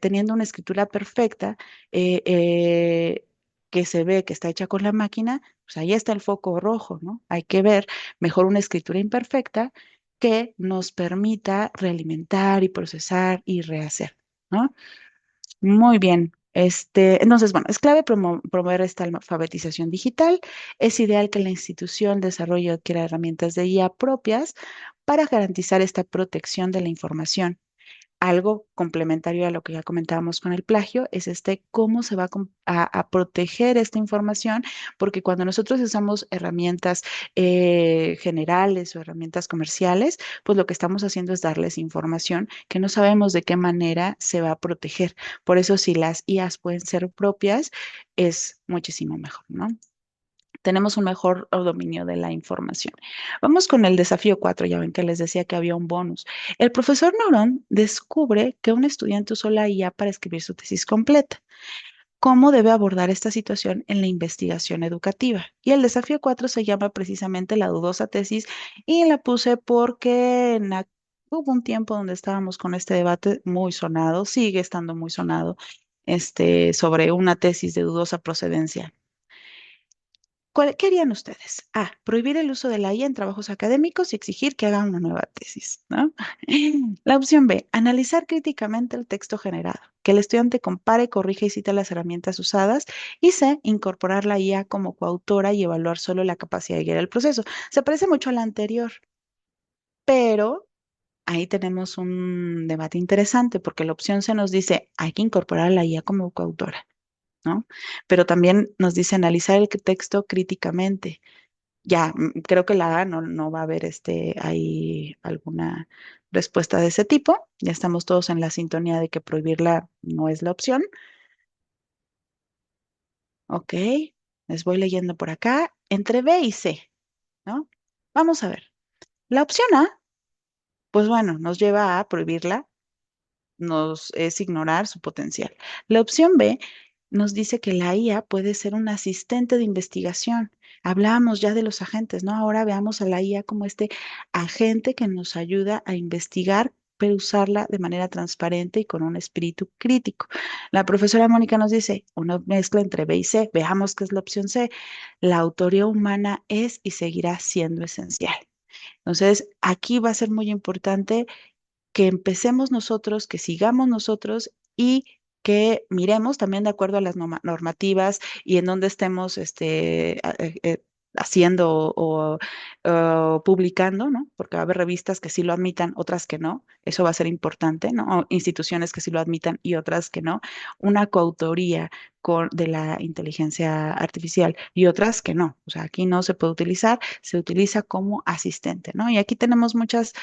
teniendo una escritura perfecta, eh, eh, que se ve que está hecha con la máquina, pues ahí está el foco rojo, ¿no? Hay que ver mejor una escritura imperfecta que nos permita realimentar y procesar y rehacer, ¿no? Muy bien. Entonces, bueno, es clave promover esta alfabetización digital. Es ideal que la institución desarrolle o adquiera herramientas de IA propias para garantizar esta protección de la información. Algo complementario a lo que ya comentábamos con el plagio es cómo se va a proteger esta información, porque cuando nosotros usamos herramientas generales o herramientas comerciales, pues lo que estamos haciendo es darles información que no sabemos de qué manera se va a proteger. Por eso, si las IAs pueden ser propias, es muchísimo mejor, ¿no? Tenemos un mejor dominio de la información. Vamos con el desafío 4. Ya ven que les decía que había un bonus. El profesor Neurón descubre que un estudiante usó la IA para escribir su tesis completa. ¿Cómo debe abordar esta situación en la investigación educativa? Y el desafío 4 se llama precisamente la dudosa tesis, y la puse porque hubo un tiempo donde estábamos con este debate muy sonado, sigue estando muy sonado, sobre una tesis de dudosa procedencia. ¿Qué harían ustedes? A, prohibir el uso de la IA en trabajos académicos y exigir que hagan una nueva tesis, ¿no? La opción B, analizar críticamente el texto generado, que el estudiante compare, corrija y cite las herramientas usadas. Y C, incorporar la IA como coautora y evaluar solo la capacidad de guiar el proceso. Se parece mucho a la anterior, pero ahí tenemos un debate interesante porque la opción C nos dice, hay que incorporar la IA como coautora, ¿no? Pero también nos dice analizar el texto críticamente. Ya, creo que la A no va a haber ahí alguna respuesta de ese tipo. Ya estamos todos en la sintonía de que prohibirla no es la opción. Ok, les voy leyendo por acá. Entre B y C, ¿no? Vamos a ver. La opción A, pues bueno, nos lleva a prohibirla, nos es ignorar su potencial. La opción B nos dice que la IA puede ser un asistente de investigación. Hablábamos ya de los agentes, ¿no? Ahora veamos a la IA como este agente que nos ayuda a investigar, pero usarla de manera transparente y con un espíritu crítico. La profesora Mónica nos dice, una mezcla entre B y C. Veamos qué es la opción C. La autoría humana es y seguirá siendo esencial. Entonces, aquí va a ser muy importante que empecemos nosotros, que sigamos nosotros y que miremos también de acuerdo a las normativas y en donde estemos haciendo o publicando, ¿no? Porque va a haber revistas que sí lo admitan, otras que no. Eso va a ser importante, ¿no? O instituciones que sí lo admitan y otras que no. Una coautoría de la inteligencia artificial y otras que no. O sea, aquí no se puede utilizar, se utiliza como asistente, ¿no? Y aquí tenemos muchas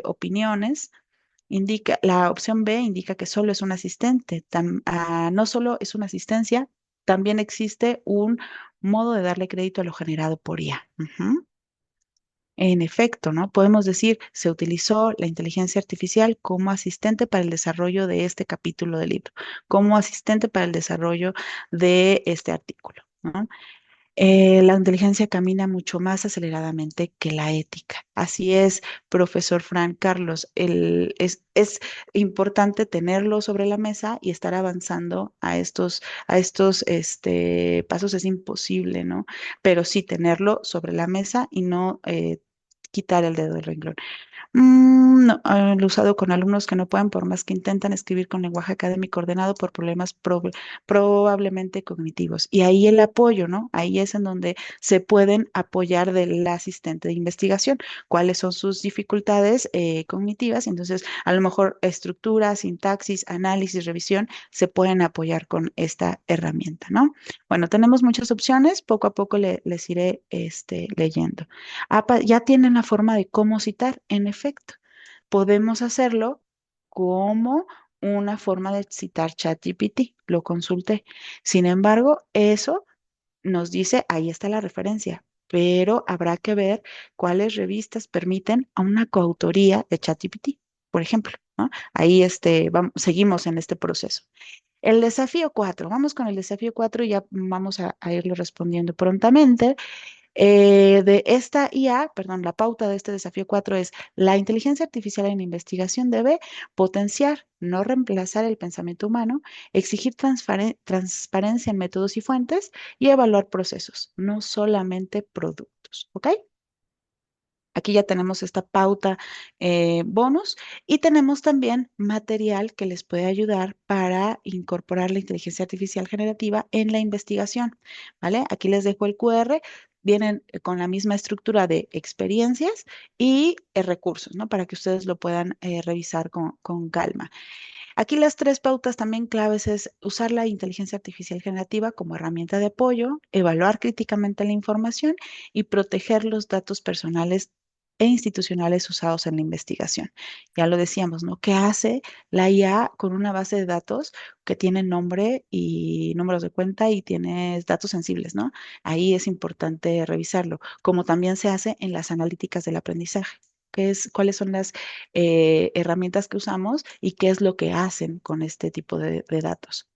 opiniones. La opción B indica que solo es un asistente, no solo es una asistencia, también existe un modo de darle crédito a lo generado por IA. Ujú. En efecto, ¿no? Podemos decir, se utilizó la inteligencia artificial como asistente para el desarrollo de este capítulo del libro, como asistente para el desarrollo de este artículo, ¿no? La inteligencia camina mucho más aceleradamente que la ética. Así es, profesor Frank Carlos. Es importante tenerlo sobre la mesa y estar avanzando a estos pasos es imposible, ¿no? Pero sí tenerlo sobre la mesa y no quitar el dedo del renglón. No, lo he usado con alumnos que no pueden, por más que intentan escribir con lenguaje académico ordenado por problemas probablemente cognitivos. Y ahí el apoyo, ¿no? Ahí es en donde se pueden apoyar del asistente de investigación. ¿Cuáles son sus dificultades cognitivas? Entonces, a lo mejor estructura, sintaxis, análisis, revisión, se pueden apoyar con esta herramienta, ¿no? Bueno, tenemos muchas opciones, poco a poco les iré leyendo. Ya tienen la forma de cómo citar, en efecto. Podemos hacerlo como una forma de citar ChatGPT, lo consulté. Sin embargo, eso nos dice, ahí está la referencia, pero habrá que ver cuáles revistas permiten a una coautoría de ChatGPT, por ejemplo, ¿no? Ahí seguimos en este proceso. El desafío 4, vamos con el desafío 4 y ya vamos a irlo respondiendo prontamente. De esta IA, perdón, la pauta de este desafío 4 es: la inteligencia artificial en investigación debe potenciar, no reemplazar el pensamiento humano, exigir transparencia en métodos y fuentes y evaluar procesos, no solamente productos. ¿Ok? Aquí ya tenemos esta pauta bonus y tenemos también material que les puede ayudar para incorporar la inteligencia artificial generativa en la investigación, ¿vale? Aquí les dejo el QR, vienen con la misma estructura de experiencias y recursos, ¿no? Para que ustedes lo puedan revisar con calma. Aquí las tres pautas también claves es usar la inteligencia artificial generativa como herramienta de apoyo, evaluar críticamente la información y proteger los datos personales e institucionales usados en la investigación. Ya lo decíamos, ¿no? ¿Qué hace la IA con una base de datos que tiene nombre y números de cuenta y tiene datos sensibles, ¿no? Ahí es importante revisarlo, como también se hace en las analíticas del aprendizaje. ¿Cuáles son las herramientas que usamos y qué es lo que hacen con este tipo de datos?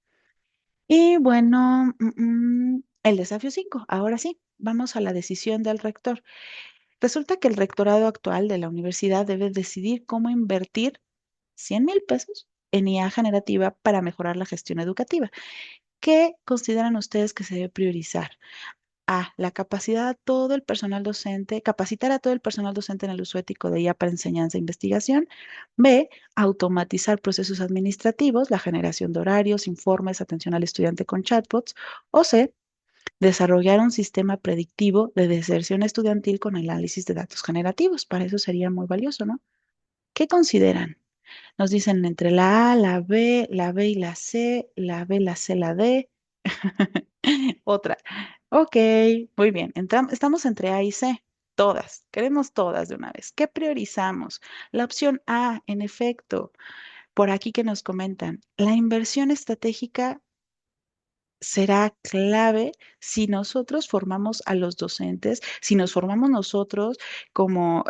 Y bueno, el desafío 5. Ahora sí, vamos a la decisión del rector. Resulta que el rectorado actual de la universidad debe decidir cómo invertir 100,000 pesos en IA generativa para mejorar la gestión educativa. ¿Qué consideran ustedes que se debe priorizar? A, la capacidad a todo el personal docente, capacitar a todo el personal docente en el uso ético de IA para enseñanza e investigación. B, automatizar procesos administrativos, la generación de horarios, informes, atención al estudiante con chatbots. O C, desarrollar un sistema predictivo de deserción estudiantil con análisis de datos generativos. Para eso sería muy valioso, ¿no? ¿Qué consideran? Nos dicen entre la A, la B y la C, la B, la C, la D. Otra. Ok, muy bien. Estamos entre A y C. Todas. Queremos todas de una vez. ¿Qué priorizamos? La opción A, en efecto, por aquí que nos comentan, la inversión estratégica será clave si nosotros formamos a los docentes, si nos formamos nosotros como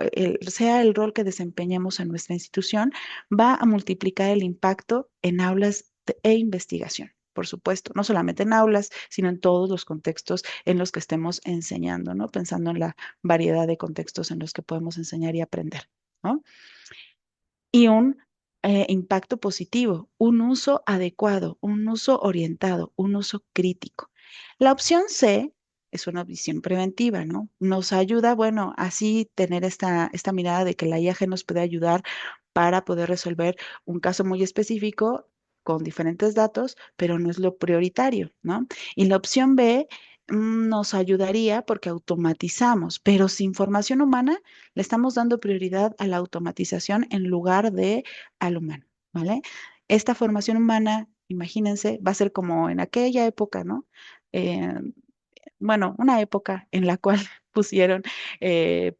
sea el rol que desempeñemos en nuestra institución, va a multiplicar el impacto en aulas e investigación. Por supuesto, no solamente en aulas, sino en todos los contextos en los que estemos enseñando, ¿no? Pensando en la variedad de contextos en los que podemos enseñar y aprender, ¿no? Y un impacto positivo, un uso adecuado, un uso orientado, un uso crítico. La opción C es una visión preventiva, ¿no? Nos ayuda, bueno, así tener esta mirada de que la IAG nos puede ayudar para poder resolver un caso muy específico con diferentes datos, pero no es lo prioritario, ¿no? Y la opción B nos ayudaría porque automatizamos, pero sin formación humana le estamos dando prioridad a la automatización en lugar de al humano, ¿vale? Esta formación humana, imagínense, va a ser como en aquella época, ¿no? Eh, bueno, una época en la cual pusieron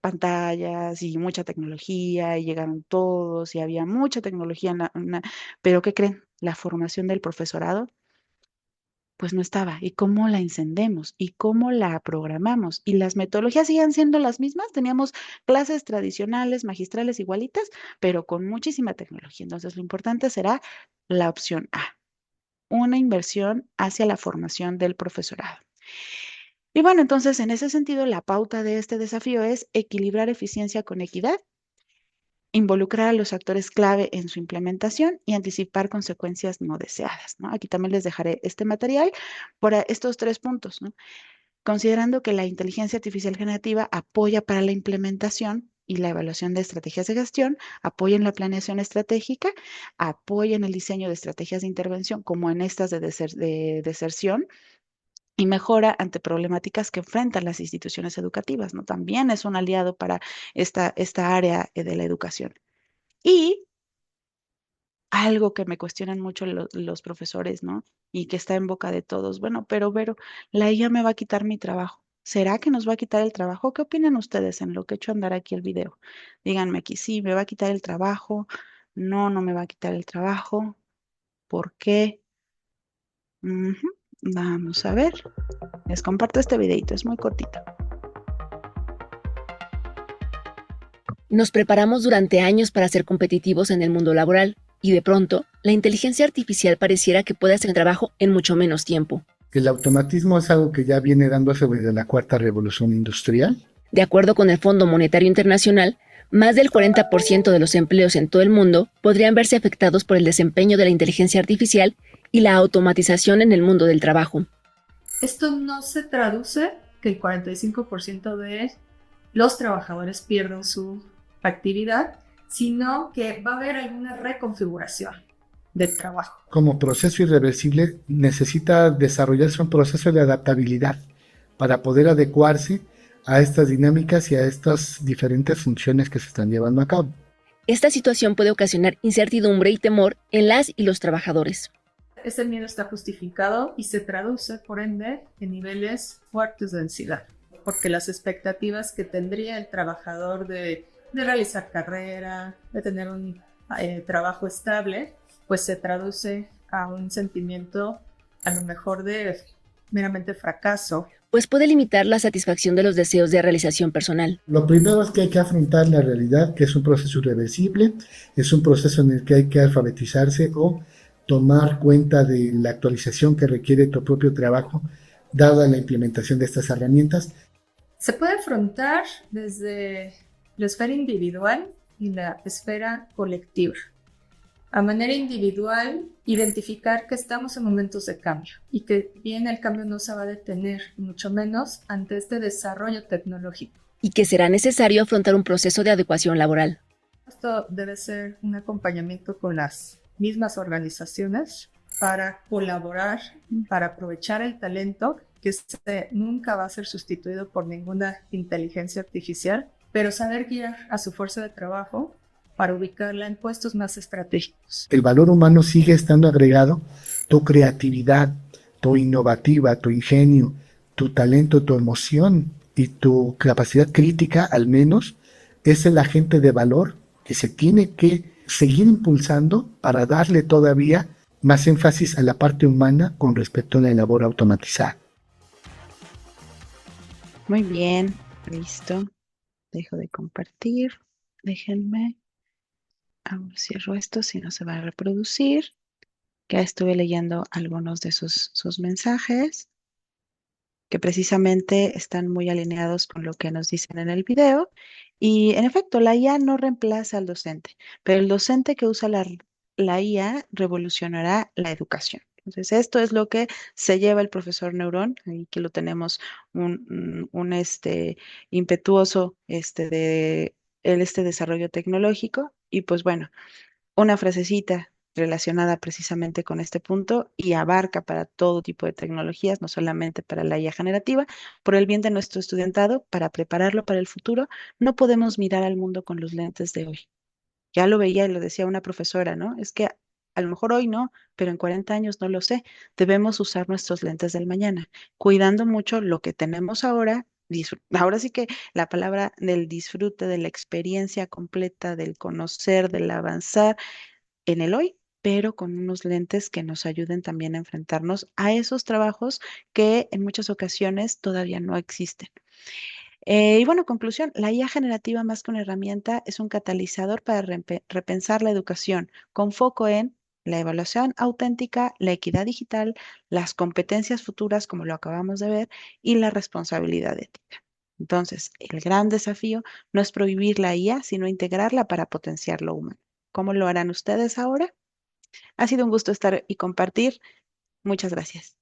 pantallas y mucha tecnología y llegaron todos y había mucha tecnología, pero ¿qué creen? La formación del profesorado pues no estaba. ¿Y cómo la encendemos? ¿Y cómo la programamos? Y las metodologías siguen siendo las mismas. Teníamos clases tradicionales, magistrales igualitas, pero con muchísima tecnología. Entonces, lo importante será la opción A, una inversión hacia la formación del profesorado. Y bueno, entonces, en ese sentido, la pauta de este desafío es equilibrar eficiencia con equidad, involucrar a los actores clave en su implementación y anticipar consecuencias no deseadas, ¿no? Aquí también les dejaré este material por estos tres puntos, ¿no? Considerando que la inteligencia artificial generativa apoya para la implementación y la evaluación de estrategias de gestión, apoyen la planeación estratégica, apoyen el diseño de estrategias de intervención, como en estas de deserción, y mejora ante problemáticas que enfrentan las instituciones educativas, ¿no? También es un aliado para esta área de la educación. Y algo que me cuestionan mucho los profesores, ¿no? Y que está en boca de todos. Bueno, pero Vero, la IA me va a quitar mi trabajo. ¿Será que nos va a quitar el trabajo? ¿Qué opinan ustedes en lo que he hecho andar aquí el video? Díganme aquí, sí, me va a quitar el trabajo. No, no me va a quitar el trabajo. ¿Por qué? Ujú. Vamos a ver. Les comparto este videito, es muy cortito. Nos preparamos durante años para ser competitivos en el mundo laboral, y de pronto, la inteligencia artificial pareciera que puede hacer el trabajo en mucho menos tiempo. El automatismo es algo que ya viene dándose desde la cuarta revolución industrial. De acuerdo con el Fondo Monetario Internacional, más del 40% de los empleos en todo el mundo podrían verse afectados por el desempeño de la inteligencia artificial y la automatización en el mundo del trabajo. Esto no se traduce que el 45% de los trabajadores pierdan su actividad, sino que va a haber alguna reconfiguración del trabajo. Como proceso irreversible necesita desarrollarse un proceso de adaptabilidad para poder adecuarse a estas dinámicas y a estas diferentes funciones que se están llevando a cabo. Esta situación puede ocasionar incertidumbre y temor en las y los trabajadores. Ese miedo está justificado y se traduce, por ende, en niveles fuertes de ansiedad, porque las expectativas que tendría el trabajador de realizar carrera, de tener un trabajo estable, pues se traduce a un sentimiento a lo mejor de meramente fracaso. Pues puede limitar la satisfacción de los deseos de realización personal. Lo primero es que hay que afrontar la realidad, que es un proceso irreversible, es un proceso en el que hay que alfabetizarse o tomar cuenta de la actualización que requiere tu propio trabajo, dada la implementación de estas herramientas. Se puede afrontar desde la esfera individual y la esfera colectiva. A manera individual, identificar que estamos en momentos de cambio y que bien el cambio no se va a detener, mucho menos ante este desarrollo tecnológico. Y que será necesario afrontar un proceso de adecuación laboral. Esto debe ser un acompañamiento con las mismas organizaciones para colaborar, para aprovechar el talento que nunca va a ser sustituido por ninguna inteligencia artificial, pero saber guiar a su fuerza de trabajo para ubicarla en puestos más estratégicos. El valor humano sigue estando agregado, tu creatividad, tu innovativa, tu ingenio, tu talento, tu emoción y tu capacidad crítica, al menos, es el agente de valor que se tiene que seguir impulsando para darle todavía más énfasis a la parte humana con respecto a la labor automatizada. Muy bien, listo. Dejo de compartir. Déjenme. Ahora cierro esto si no se va a reproducir. Ya estuve leyendo algunos de sus mensajes que precisamente están muy alineados con lo que nos dicen en el video. Y en efecto, la IA no reemplaza al docente, pero el docente que usa la IA revolucionará la educación. Entonces, esto es lo que se lleva el profesor Neurón, y que lo tenemos un impetuoso de este desarrollo tecnológico. Y pues bueno, una frasecita relacionada precisamente con este punto y abarca para todo tipo de tecnologías, no solamente para la IA generativa, por el bien de nuestro estudiantado, para prepararlo para el futuro, no podemos mirar al mundo con los lentes de hoy. Ya lo veía y lo decía una profesora, ¿no? Es que a lo mejor hoy no, pero en 40 años no lo sé. Debemos usar nuestros lentes del mañana, cuidando mucho lo que tenemos ahora. Ahora sí que la palabra del disfrute, de la experiencia completa, del conocer, del avanzar en el hoy, pero con unos lentes que nos ayuden también a enfrentarnos a esos trabajos que en muchas ocasiones todavía no existen. Y bueno, conclusión, la IA generativa más que una herramienta es un catalizador para repensar la educación con foco en la evaluación auténtica, la equidad digital, las competencias futuras, como lo acabamos de ver, y la responsabilidad ética. Entonces, el gran desafío no es prohibir la IA, sino integrarla para potenciar lo humano. ¿Cómo lo harán ustedes ahora? Ha sido un gusto estar y compartir. Muchas gracias.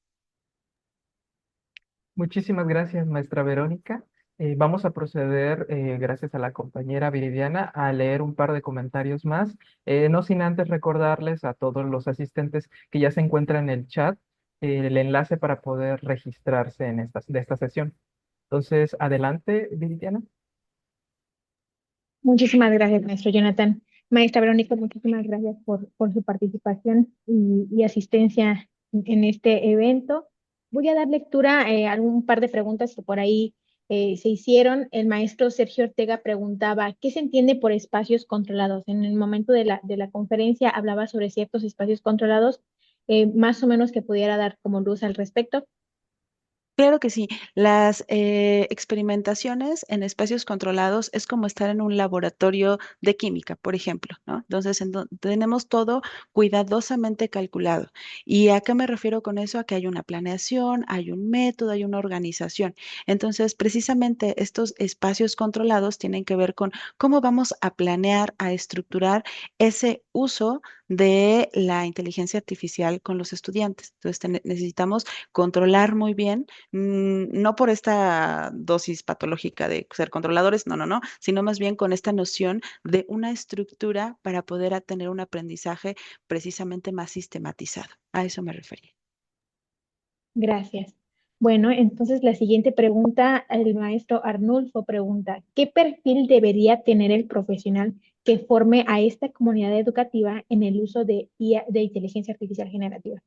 Muchísimas gracias, maestra Verónica. Vamos a proceder, gracias a la compañera Viridiana, a leer un par de comentarios más, no sin antes recordarles a todos los asistentes que ya se encuentra en el chat el enlace para poder registrarse en de esta sesión. Entonces, adelante, Viridiana. Muchísimas gracias, maestro Jonathan. Maestra Verónica, muchísimas gracias por su participación y asistencia en este evento. Voy a dar lectura a algún par de preguntas que por ahí se hicieron. El maestro Sergio Ortega preguntaba, ¿qué se entiende por espacios controlados? En el momento de la conferencia hablaba sobre ciertos espacios controlados, más o menos que pudiera dar como luz al respecto. Claro que sí. Las experimentaciones en espacios controlados es como estar en un laboratorio de química, por ejemplo, ¿no? Entonces, tenemos todo cuidadosamente calculado. ¿Y a qué me refiero con eso? A que hay una planeación, hay un método, hay una organización. Entonces, precisamente estos espacios controlados tienen que ver con cómo vamos a planear, a estructurar ese uso de la inteligencia artificial con los estudiantes. Entonces, necesitamos controlar muy bien, no por esta dosis patológica de ser controladores, no, no, no, sino más bien con esta noción de una estructura para poder tener un aprendizaje precisamente más sistematizado. A eso me refería. Gracias. Bueno, entonces la siguiente pregunta, el maestro Arnulfo pregunta, ¿qué perfil debería tener el profesional que forme a esta comunidad educativa en el uso de IA, de inteligencia artificial generativa?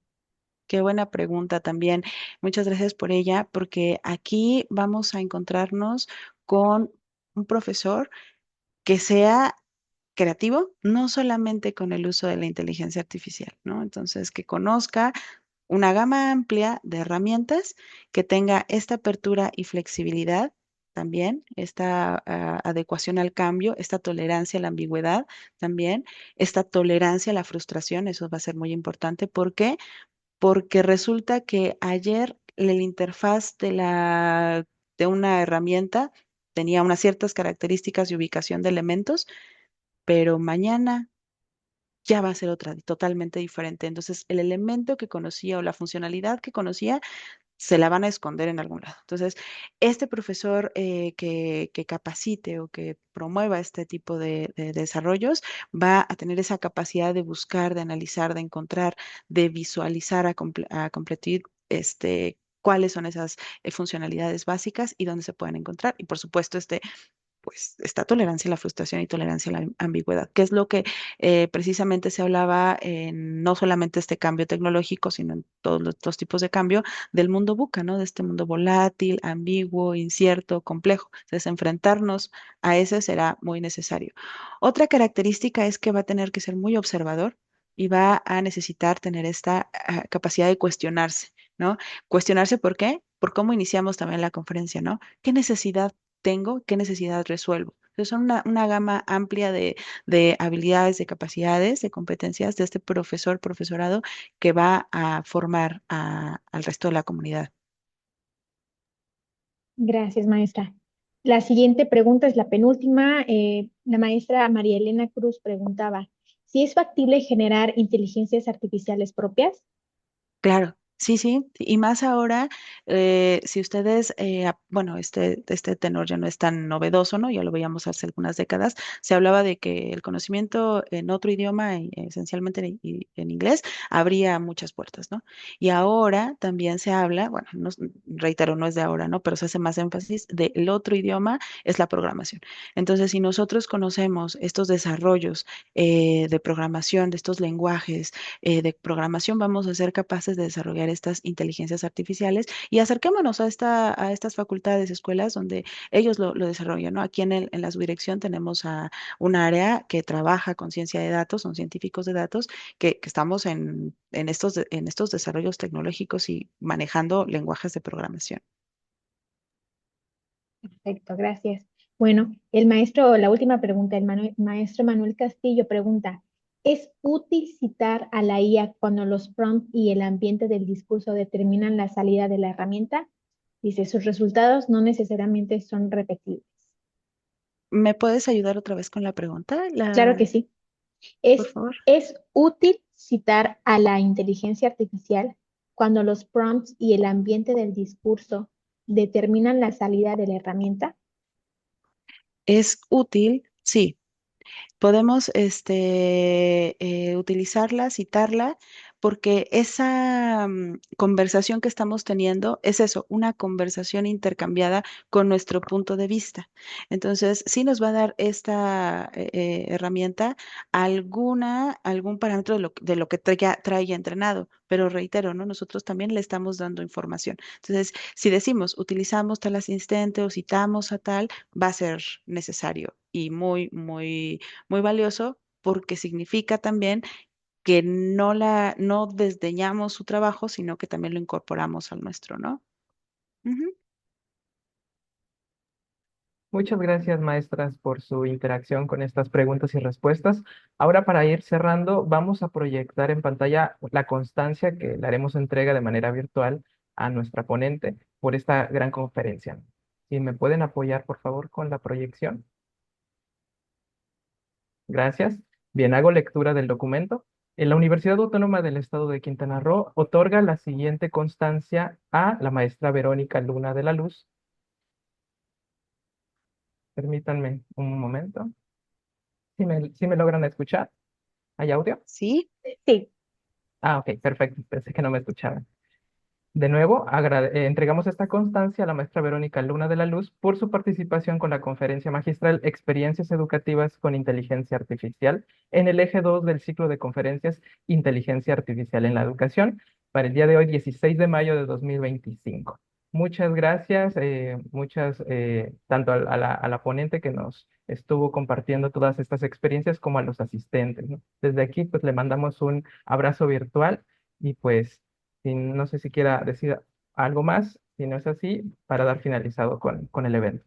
Qué buena pregunta también. Muchas gracias por ella, porque aquí vamos a encontrarnos con un profesor que sea creativo, no solamente con el uso de la inteligencia artificial, ¿no? Entonces, que conozca una gama amplia de herramientas, que tenga esta apertura y flexibilidad también, esta adecuación al cambio, esta tolerancia a la ambigüedad también, esta tolerancia a la frustración, eso va a ser muy importante. ¿Por qué? Porque resulta que ayer la interfaz de una herramienta tenía unas ciertas características y ubicación de elementos, pero mañana ya va a ser otra, totalmente diferente. Entonces, el elemento que conocía o la funcionalidad que conocía se la van a esconder en algún lado. Entonces, este profesor que capacite o que promueva este tipo de desarrollos va a tener esa capacidad de buscar, de analizar, de encontrar, de visualizar, a completar cuáles son esas funcionalidades básicas y dónde se pueden encontrar. Y por supuesto, pues esta tolerancia a la frustración y tolerancia a la ambigüedad, que es lo que precisamente se hablaba en no solamente este cambio tecnológico, sino en todos los otros tipos de cambio del mundo VUCA, ¿no? De este mundo volátil, ambiguo, incierto, complejo. Entonces, enfrentarnos a ese será muy necesario. Otra característica es que va a tener que ser muy observador y va a necesitar tener esta capacidad de cuestionarse, ¿no? Cuestionarse, ¿por qué? Por cómo iniciamos también la conferencia, ¿no? ¿Qué necesidad tengo? ¿Qué necesidad resuelvo? Entonces son una gama amplia de habilidades, de capacidades, de competencias de este profesor, profesorado que va a formar al resto de la comunidad. Gracias, maestra. La siguiente pregunta es la penúltima. La maestra María Elena Cruz preguntaba, ¿si es factible generar inteligencias artificiales propias? Claro, sí, sí, y más ahora, si ustedes, bueno, este tenor ya no es tan novedoso, ¿no? Ya lo veíamos hace algunas décadas, se hablaba de que el conocimiento en otro idioma, esencialmente en inglés, abría muchas puertas, ¿no? Y ahora también se habla, bueno, reitero, no es de ahora, ¿no? Pero se hace más énfasis del otro idioma, es la programación. Entonces, si nosotros conocemos estos desarrollos de programación, de estos lenguajes, de programación, vamos a ser capaces de desarrollar estas inteligencias artificiales y acerquémonos a estas facultades, escuelas donde ellos lo desarrollan, ¿no? Aquí en la subdirección tenemos a un área que trabaja con ciencia de datos, son científicos de datos, que estamos en estos desarrollos tecnológicos y manejando lenguajes de programación. Perfecto, gracias. Bueno, el maestro, la última pregunta, maestro Manuel Castillo pregunta, ¿es útil citar a la IA cuando los prompts y el ambiente del discurso determinan la salida de la herramienta? Dice, sus resultados no necesariamente son repetibles. ¿Me puedes ayudar otra vez con la pregunta? Claro que sí. Por ¿Es, favor. es útil citar a la inteligencia artificial cuando los prompts y el ambiente del discurso determinan la salida de la herramienta? ¿Es útil? Sí. Podemos utilizarla, citarla, porque esa conversación que estamos teniendo es eso, una conversación intercambiada con nuestro punto de vista. Entonces, sí nos va a dar esta herramienta algún parámetro de lo que traiga entrenado, pero reitero, ¿no? Nosotros también le estamos dando información. Entonces, si decimos, utilizamos tal asistente o citamos a tal, va a ser necesario y muy valioso porque significa también que no desdeñamos su trabajo, sino que también lo incorporamos al nuestro, ¿no? Ujú. Muchas gracias, maestras, por su interacción con estas preguntas y respuestas. Ahora, para ir cerrando, vamos a proyectar en pantalla la constancia que le haremos entrega de manera virtual a nuestra ponente por esta gran conferencia. Si me pueden apoyar, por favor, con la proyección. Gracias. Bien, hago lectura del documento. En la Universidad Autónoma del Estado de Quintana Roo otorga la siguiente constancia a la maestra Verónica Luna de la Luz. Permítanme un momento. Si me logran escuchar, ¿hay audio? ¿Sí? Sí. Ah, ok, perfecto. Pensé que no me escuchaban. De nuevo, entregamos esta constancia a la maestra Verónica Luna de la Luz por su participación con la conferencia magistral Experiencias Educativas con Inteligencia Artificial en el eje 2 del ciclo de conferencias Inteligencia Artificial en la Educación para el día de hoy, 16 de mayo de 2025. Muchas gracias, tanto a la ponente que nos estuvo compartiendo todas estas experiencias como a los asistentes, ¿no? Desde aquí, pues le mandamos un abrazo virtual y pues no sé si quiera decir algo más, si no es así, para dar finalizado con el evento.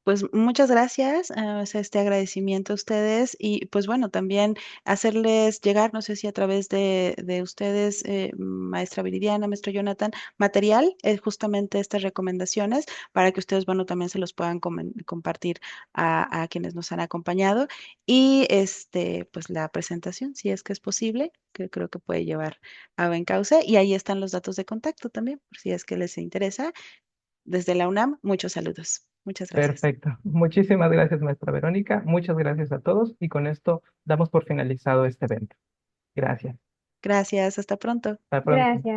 Pues muchas gracias, o sea, este agradecimiento a ustedes y pues bueno, también hacerles llegar, no sé si a través de ustedes, maestra Viridiana, maestro Jonathan, material, justamente estas recomendaciones para que ustedes, bueno, también se los puedan compartir a quienes nos han acompañado y pues la presentación, si es que es posible, que creo que puede llevar a buen cauce y ahí están los datos de contacto también, por si es que les interesa. Desde la UNAM, muchos saludos. Muchas gracias. Perfecto. Muchísimas gracias, maestra Verónica. Muchas gracias a todos y con esto damos por finalizado este evento. Gracias. Gracias, hasta pronto. Hasta pronto. Gracias.